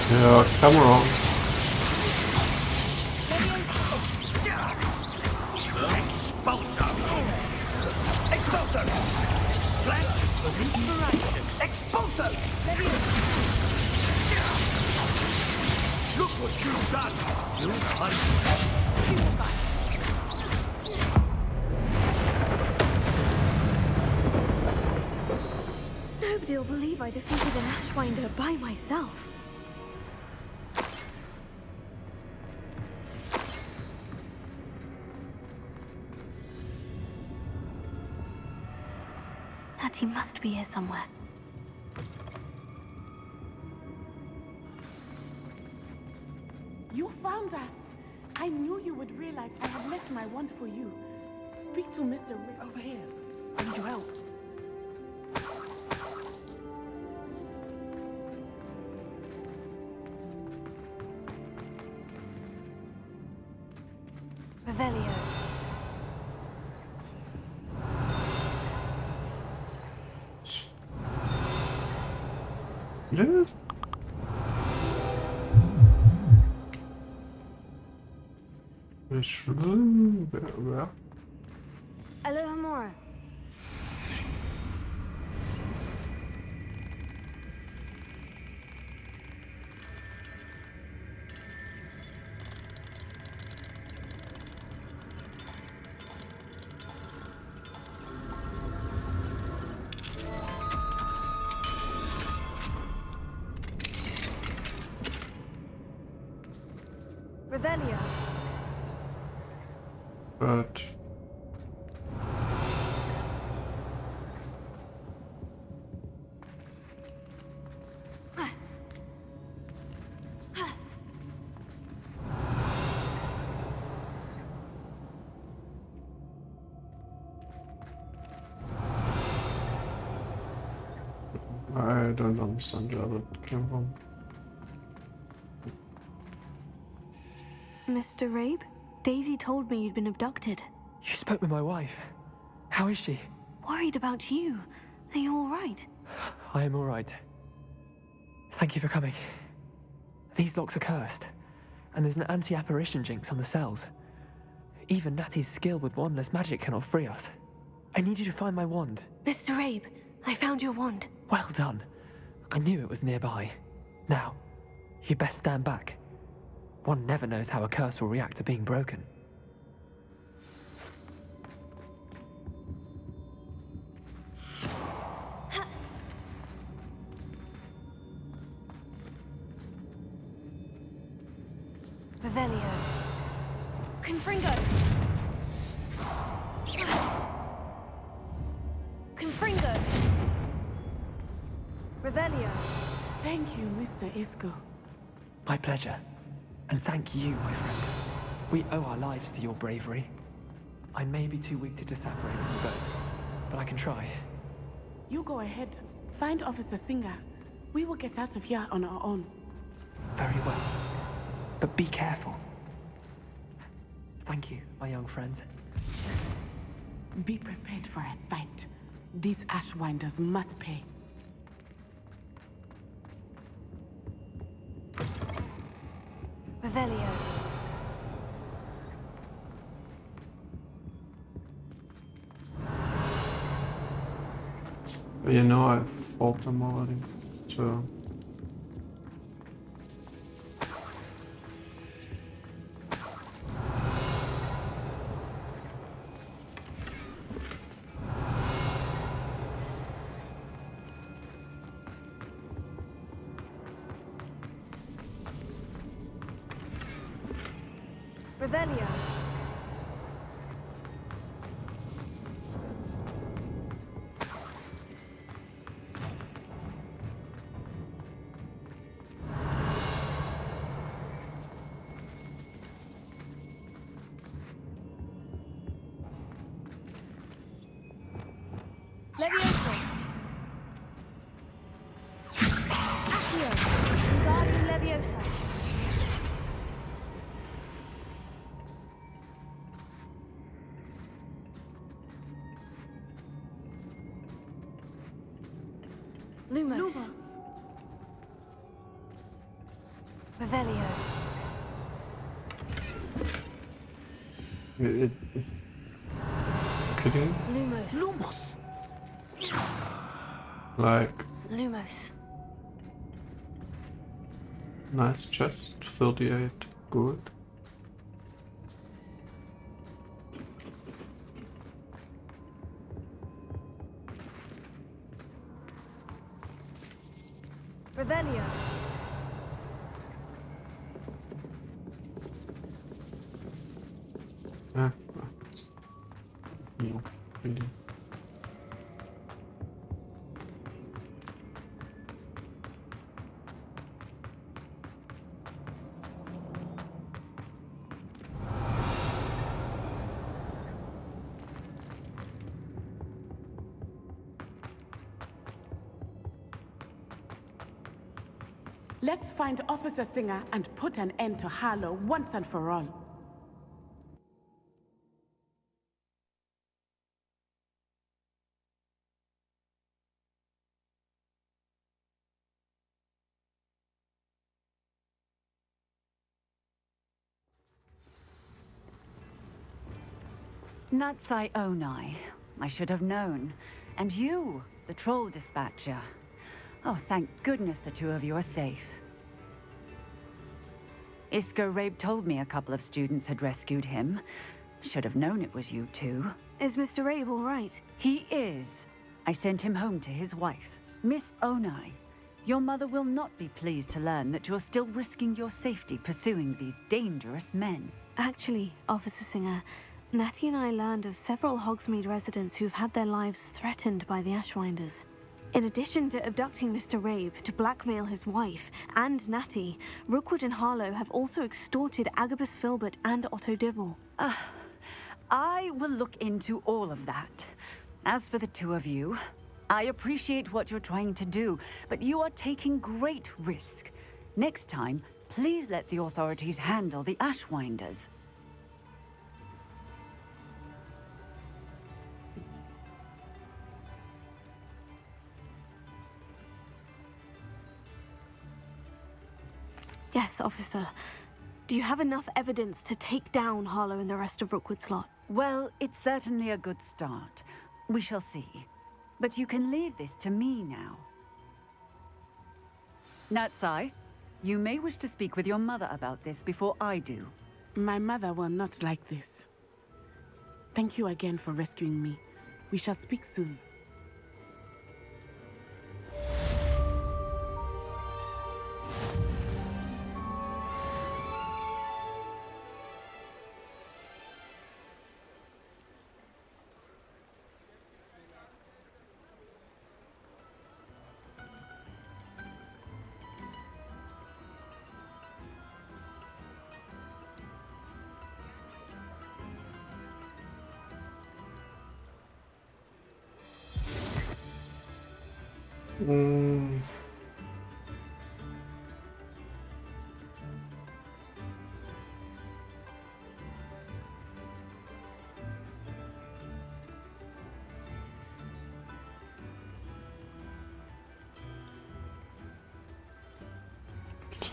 Yeah, camera on. Expulso! Flash for inspiration! Expulso! Look what you've done! Nobody'll believe I defeated an Ashwinder by myself. Natty must be here somewhere. You found us! I knew you would realize I had left my wand for you. Speak to Mr. Rick. Over here. I need your help. Revelio. Yeah. Where? Alohomora. Revelio. But I don't understand where that came from. Mr. Rabe? Daisy told me you'd been abducted. You spoke with my wife. How is she? Worried about you. Are you all right? I am all right. Thank you for coming. These locks are cursed, and there's an anti-apparition jinx on the cells. Even Natty's skill with wandless magic cannot free us. I need you to find my wand. Mr. Rabe, I found your wand. Well done. I knew it was nearby. Now, you best stand back. One never knows how a curse will react to being broken. Revelio. Confringo. Confringo. Revelio. Thank you, Mr. Isco. My pleasure. And thank you, my friend. We owe our lives to your bravery. I may be too weak to separate you both, but I can try. You go ahead. Find Officer Singer. We will get out of here on our own. Very well. But be careful. Thank you, my young friends. Be prepared for a fight. These Ashwinders must pay. Revelio. You know, I fought them already, so... Revelio. Levioso. Accio. Wingardium Leviosa. Lumos. Revelio. Kidding? Lumos. Lumos! Like, Lumos. nice chest, 38, good. Revelio. Ah, no, really. Let's find Officer Singer and put an end to Harlow once and for all. Natsai Onai. I should have known. And you, the troll dispatcher. Oh, thank goodness the two of you are safe. Isco Rabe told me a couple of students had rescued him. Should have known it was you two. Is Mr. Rabe all right? He is. I sent him home to his wife. Miss Onai, your mother will not be pleased to learn that you're still risking your safety pursuing these dangerous men. Actually, Officer Singer, Natty and I learned of several Hogsmeade residents who've had their lives threatened by the Ashwinders. In addition to abducting Mr. Rabe to blackmail his wife and Natty, Rookwood and Harlow have also extorted Agabus Filbert and Otto Dibble. I will look into all of that. As for the two of you, I appreciate what you're trying to do, but you are taking great risk. Next time, please let the authorities handle the Ashwinders. Yes, officer. Do you have enough evidence to take down Harlow and the rest of Rookwood's lot? Well, it's certainly a good start. We shall see. But you can leave this to me now. Natsai, you may wish to speak with your mother about this before I do. My mother will not like this. Thank you again for rescuing me. We shall speak soon.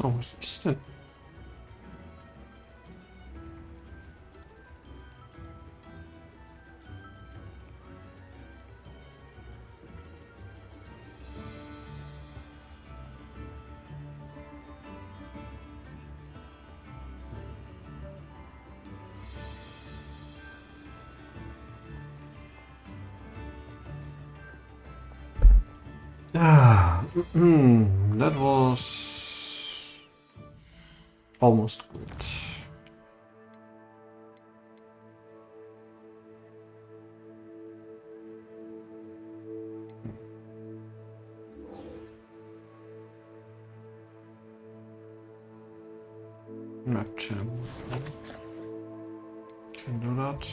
Was ist denn? Ah, that was almost good. Map jam. Can do that.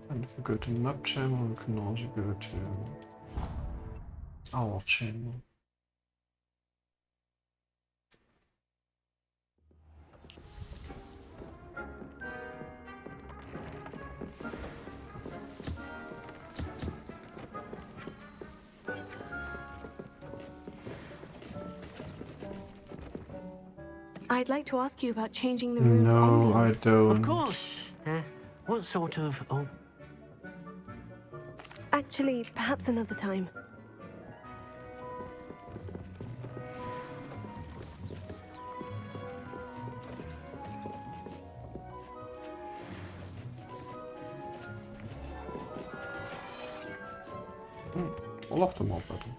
And if we go to map chamber, we can also go to our chamber. I'd like to ask you about changing the room's No, I ambience. don't. Of course. What sort of... Oh, Actually, perhaps another time. I love them all better.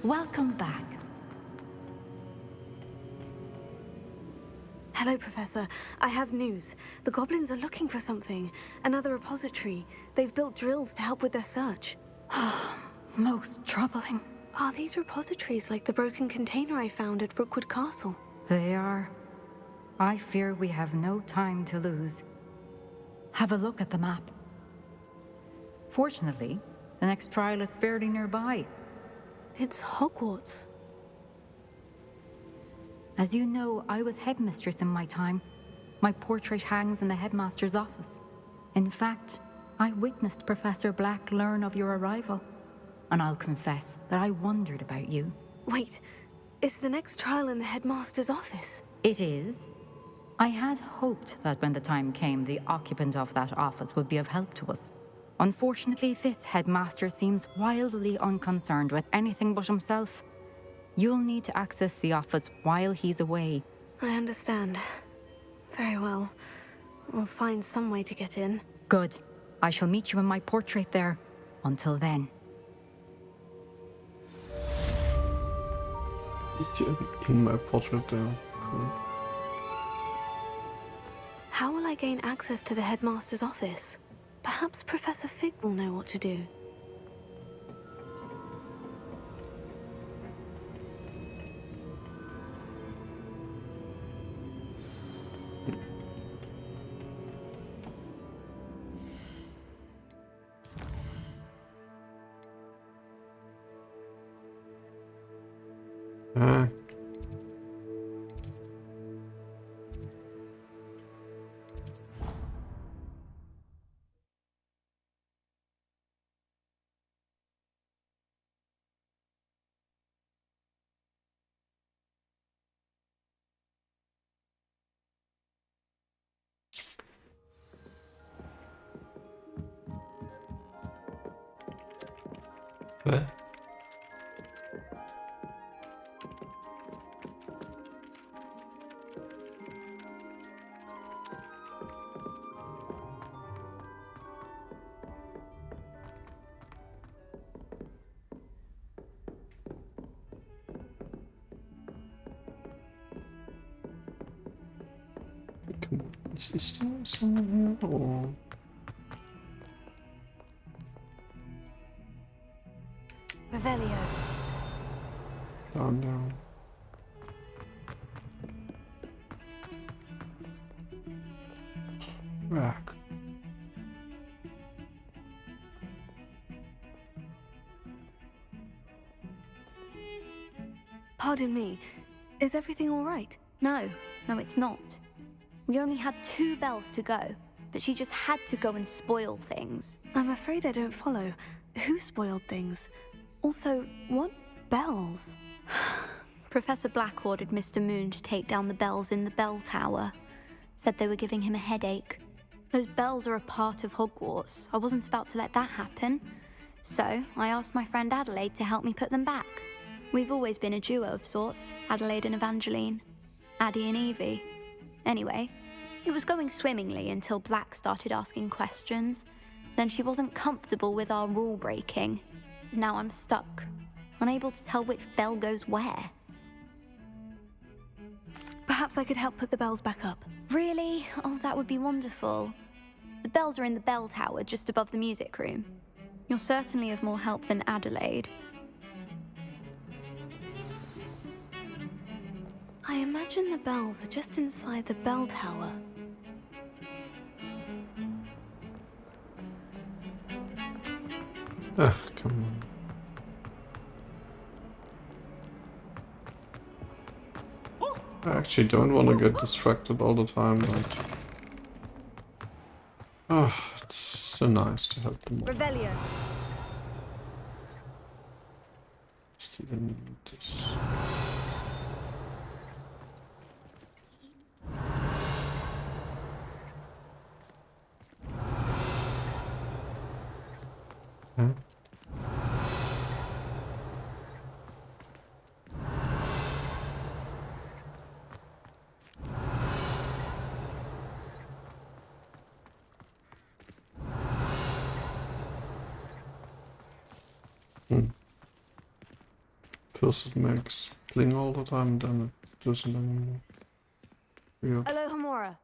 Welcome back. Hello, Professor. I have news. The goblins are looking for something. Another repository. They've built drills to help with their search. Most troubling. Are these repositories like the broken container I found at Rookwood Castle? They are. I fear we have no time to lose. Have a look at the map. Fortunately, the next trial is fairly nearby. It's Hogwarts. As you know, I was headmistress in my time. My portrait hangs in the headmaster's office. In fact, I witnessed Professor Black learn of your arrival. And I'll confess that I wondered about you. Wait, is the next trial in the headmaster's office? It is. I had hoped that when the time came, the occupant of that office would be of help to us. Unfortunately, this headmaster seems wildly unconcerned with anything but himself. You'll need to access the office while he's away. I understand. Very well. We'll find some way to get in. Good. I shall meet you in my portrait there. Until then. In my portrait there. Cool. How will I gain access to the headmaster's office? Perhaps Professor Fig will know what to do. What? Come on, is there still someone here or? Revelio. Calm down. Rack. Pardon me. Is everything all right? No, it's not. We only had 2 bells to go, but she just had to go and spoil things. I'm afraid I don't follow. Who spoiled things? Also, what bells? Professor Black ordered Mr. Moon to take down the bells in the bell tower. Said they were giving him a headache. Those bells are a part of Hogwarts. I wasn't about to let that happen. So, I asked my friend Adelaide to help me put them back. We've always been a duo of sorts, Adelaide and Evangeline. Addie and Evie. Anyway, it was going swimmingly until Black started asking questions. Then she wasn't comfortable with our rule breaking. Now I'm stuck, unable to tell which bell goes where. Perhaps I could help put the bells back up. Really? Oh, that would be wonderful. The bells are in the bell tower just above the music room. You're certainly of more help than Adelaide. I imagine the bells are just inside the bell tower. Ugh, come on. I actually don't want to get distracted all the time, but... Oh, it's so nice to help them all. Revelio. Just even need this. Huh? First it makes bling all the time, then it doesn't anymore. Weird. Aloha Mora.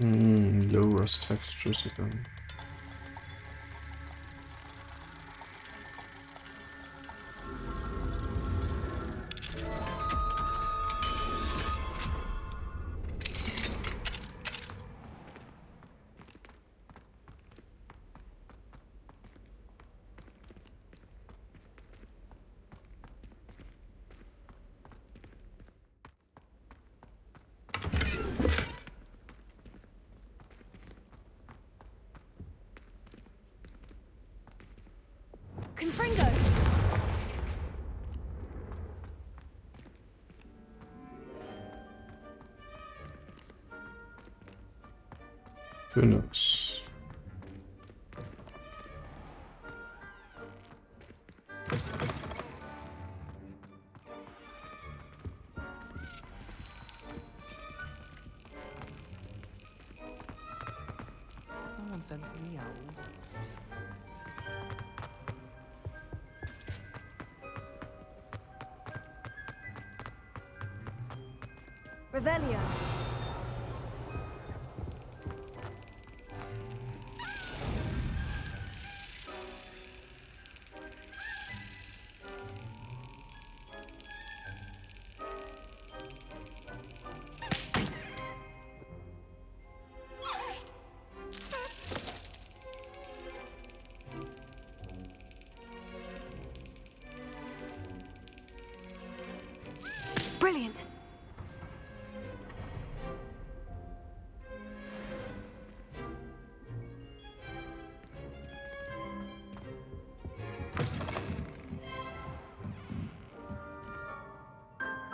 Low res textures again. Confringo. Goodness. Someone sent me out. Revelio. Brilliant!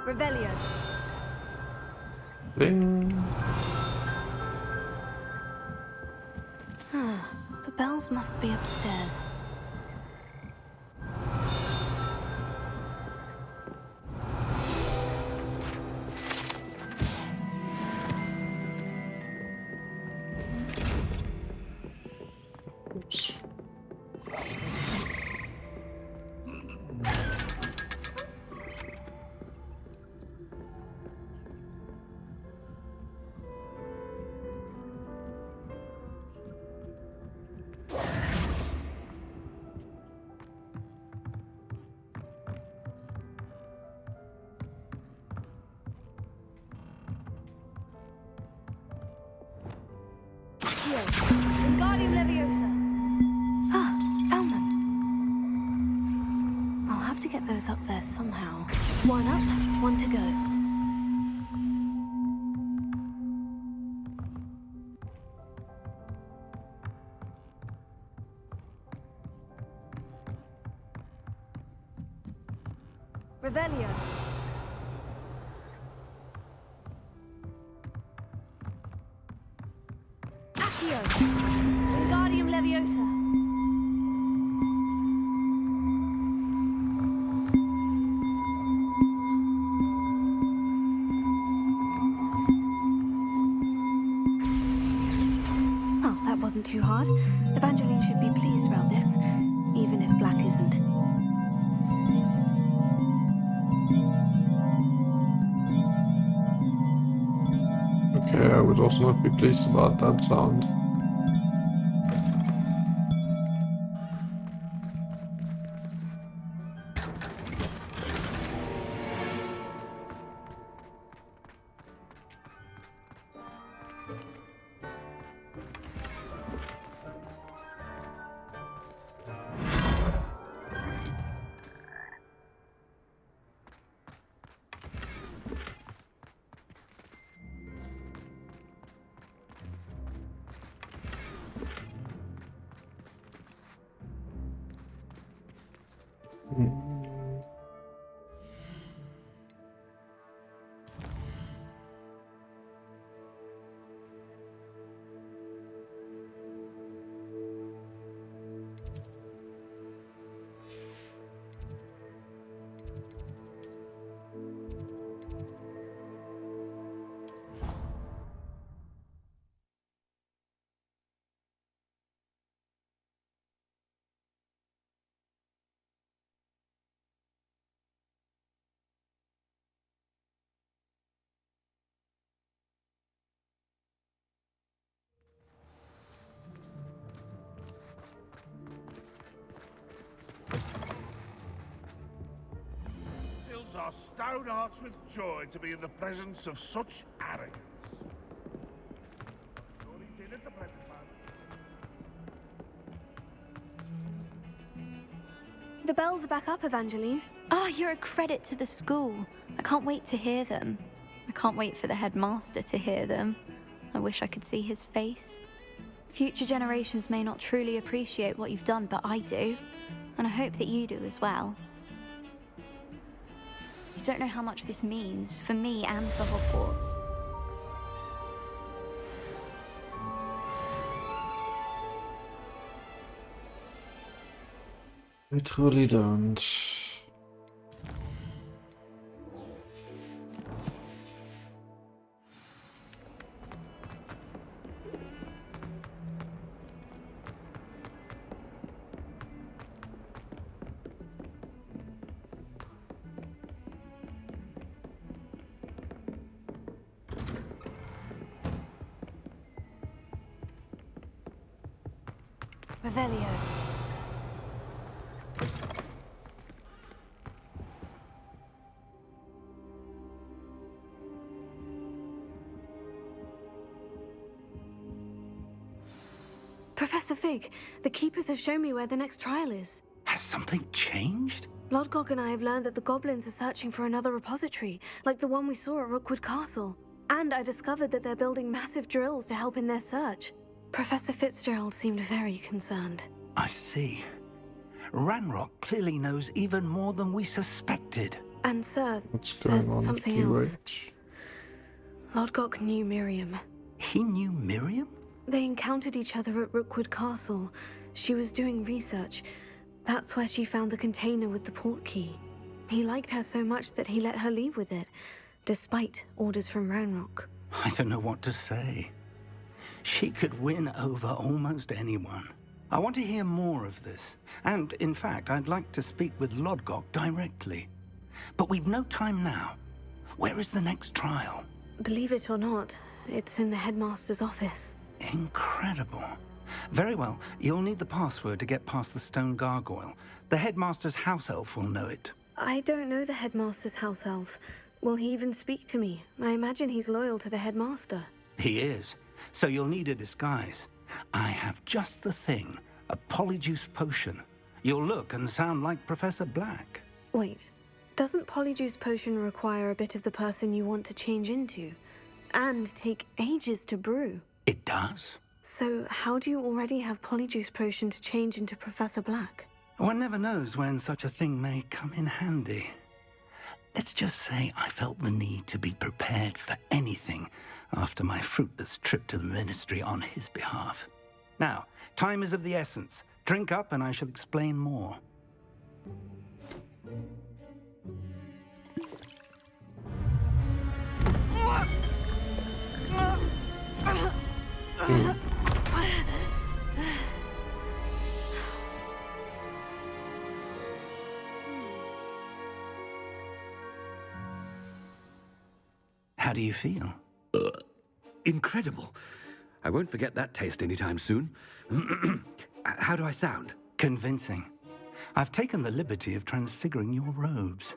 Revelio. Bling. The bells must be upstairs. Oops. have to get those up there somehow. One up, one to go. Revelio. Accio. Wingardium Leviosa. Well, that wasn't too hard. Evangeline should be pleased about this, even if Black isn't. Okay, I would also not be pleased about that sound. Fills our stout hearts with joy to be in the presence of such arrogance. Surely did at the present time. The bells are back up, Evangeline. Ah, you're a credit to the school. I can't wait to hear them. I can't wait for the headmaster to hear them. I wish I could see his face. Future generations may not truly appreciate what you've done, but I do. And I hope that you do as well. You don't know how much this means for me and for Hogwarts. I truly don't. Revelio. Professor Fig, the Keepers have shown me where the next trial is. Has something changed? Lodgok and I have learned that the goblins are searching for another repository, like the one we saw at Rookwood Castle. And I discovered that they're building massive drills to help in their search. Professor Fitzgerald seemed very concerned. I see. Ranrock clearly knows even more than we suspected. And sir, What's going there's on with something else. QH? Lodgok knew Miriam. He knew Miriam? They encountered each other at Rookwood Castle. She was doing research. That's where she found the container with the port key. He liked her so much that he let her leave with it, despite orders from Ranrock. I don't know what to say. She could win over almost anyone. I want to hear more of this. And, in fact, I'd like to speak with Lodgok directly. But we've no time now. Where is the next trial? Believe it or not, it's in the headmaster's office. Incredible. Very well. You'll need the password to get past the stone gargoyle. The headmaster's house elf will know it. I don't know the headmaster's house elf. Will he even speak to me? I imagine he's loyal to the headmaster. He is. So you'll need a disguise. I have just the thing. A polyjuice potion. You'll look and sound like Professor Black. Wait, doesn't Polyjuice Potion require a bit of the person you want to change into? And take ages to brew? It does. So how do you already have Polyjuice Potion to change into Professor Black? One never knows when such a thing may come in handy. Let's just say I felt the need to be prepared for anything after my fruitless trip to the Ministry on his behalf. Now, time is of the essence. Drink up and I shall explain more. How do you feel? Incredible. I won't forget that taste anytime soon. How do I sound? Convincing. I've taken the liberty of transfiguring your robes.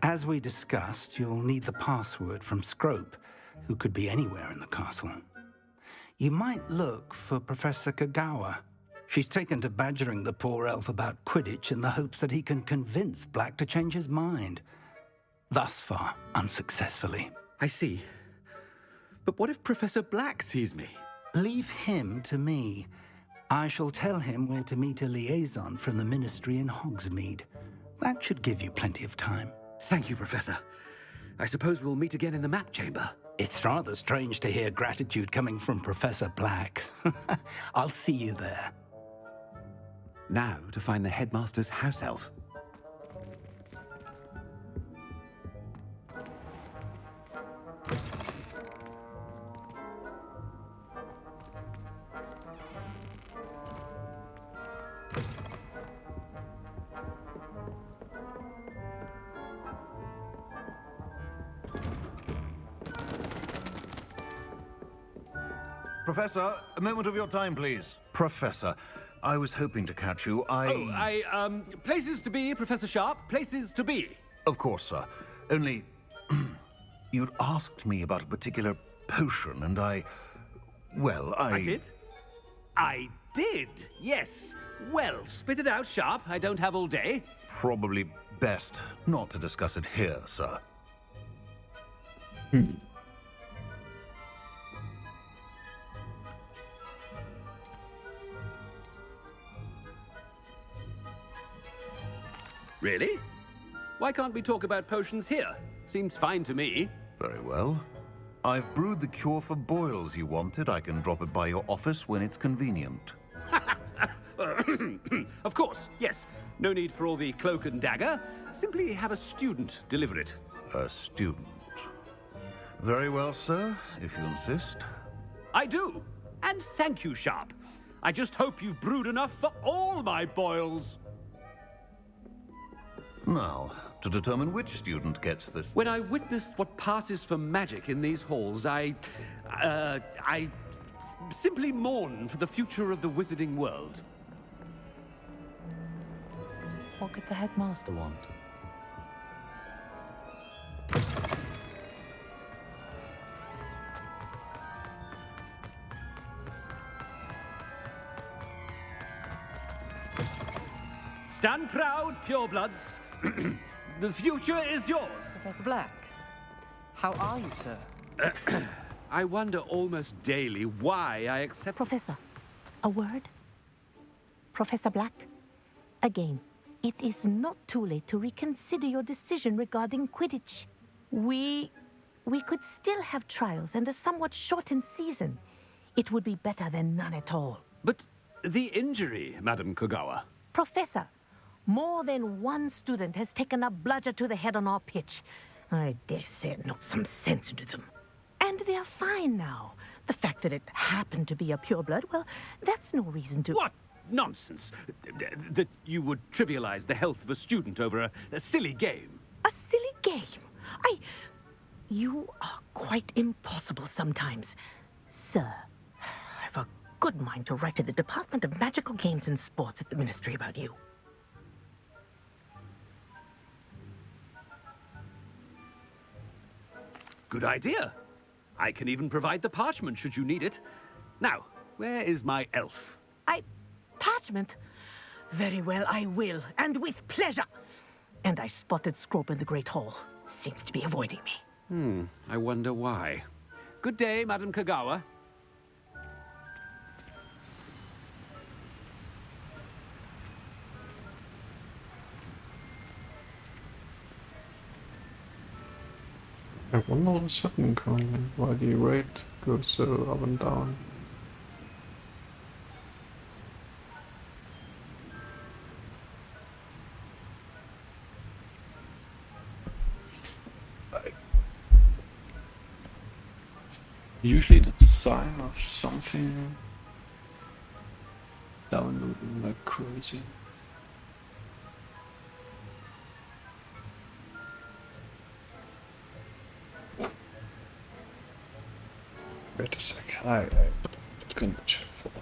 As we discussed, you'll need the password from Scrope, who could be anywhere in the castle. You might look for Professor Kagawa. She's taken to badgering the poor elf about Quidditch in the hopes that he can convince Black to change his mind. Thus far, unsuccessfully. I see. But what if Professor Black sees me? Leave him to me. I shall tell him where to meet a liaison from the Ministry in Hogsmeade. That should give you plenty of time. Thank you, Professor. I suppose we'll meet again in the map chamber. It's rather strange to hear gratitude coming from Professor Black. I'll see you there. Now to find the headmaster's house elf. Professor, a moment of your time, please. Professor, I was hoping to catch you. Places to be, Professor Sharp, places to be. Of course, sir. Only, you'd asked me about a particular potion, and I did? I did, yes. Well, spit it out, Sharp. I don't have all day. Probably best not to discuss it here, sir. Really? Why can't we talk about potions here? Seems fine to me. Very well. I've brewed the cure for boils you wanted. I can drop it by your office when it's convenient. Of course, yes. No need for all the cloak and dagger. Simply have a student deliver it. A student. Very well, sir, if you insist. I do. And thank you, Sharp. I just hope you've brewed enough for all my boils. Now, to determine which student gets this... When I witnessed what passes for magic in these halls, I simply mourn for the future of the wizarding world. What could the headmaster want? Stand proud, purebloods. The future is yours. Professor Black, how are you, sir? I wonder almost daily why I accept... Professor, a word? Professor Black, again, it is not too late to reconsider your decision regarding Quidditch. We could still have trials and a somewhat shortened season. It would be better than none at all. But the injury, Madam Kagawa. Professor, more than one student has taken a bludger to the head on our pitch. I dare say it knocked some sense into them. And they're fine now. The fact that it happened to be a pureblood, well, that's no reason to... What nonsense! That you would trivialize the health of a student over a silly game. A silly game? You are quite impossible sometimes. Sir, I've a good mind to write to the Department of Magical Games and Sports at the Ministry about you. Good idea. I can even provide the parchment should you need it. Now, where is my elf? Parchment? Very well, I will, and with pleasure. And I spotted Scrope in the Great Hall. Seems to be avoiding me. I wonder why. Good day, Madam Kagawa. I wonder what's happening currently, why the rate goes so up and down. Usually that's a sign of something downloading like crazy. Wait a sec, I can check for that.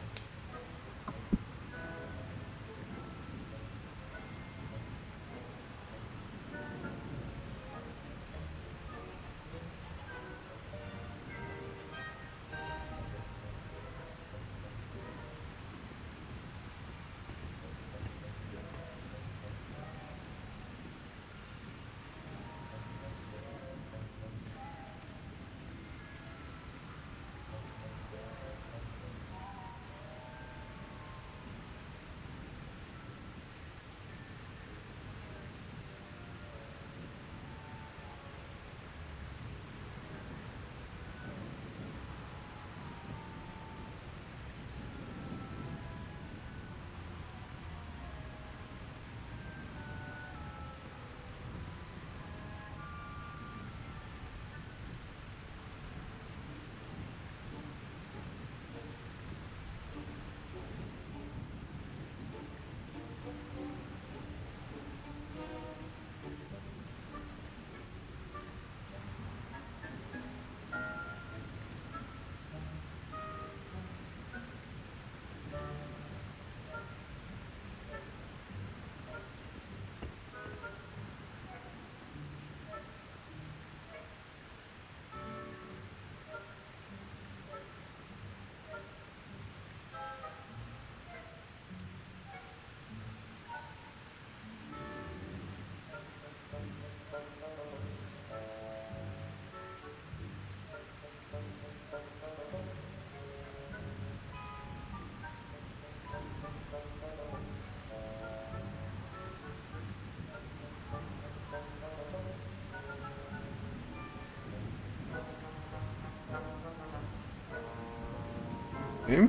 Okay.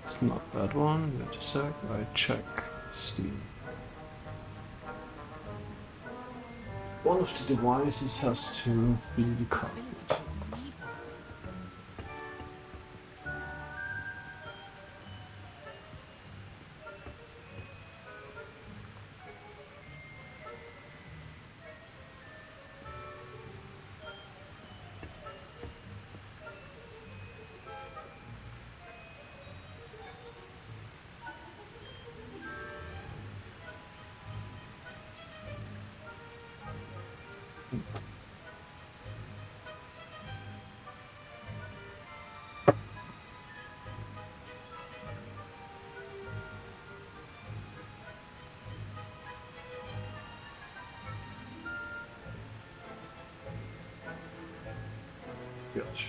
It's not that one. Wait a sec. I check Steam. One of the devices has to be the card. Gotcha.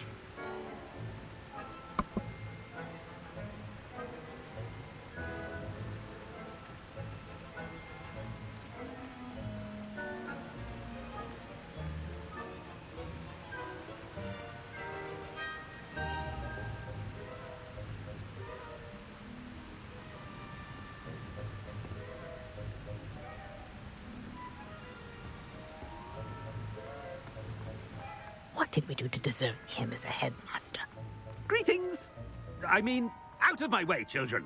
What did we do to deserve him as a headmaster? Greetings! I mean, out of my way, children!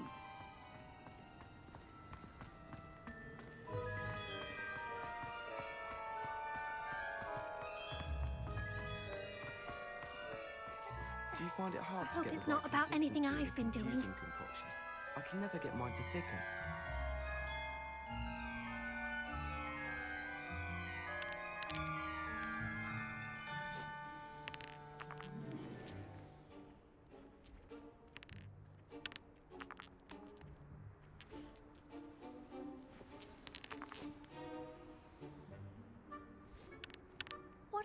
Do you find it hard I to hope get it's the not right about anything consistency I've been of doing. infusing concoction? I can never get mine to thicken.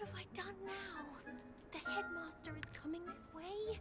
What have I done now? The headmaster is coming this way.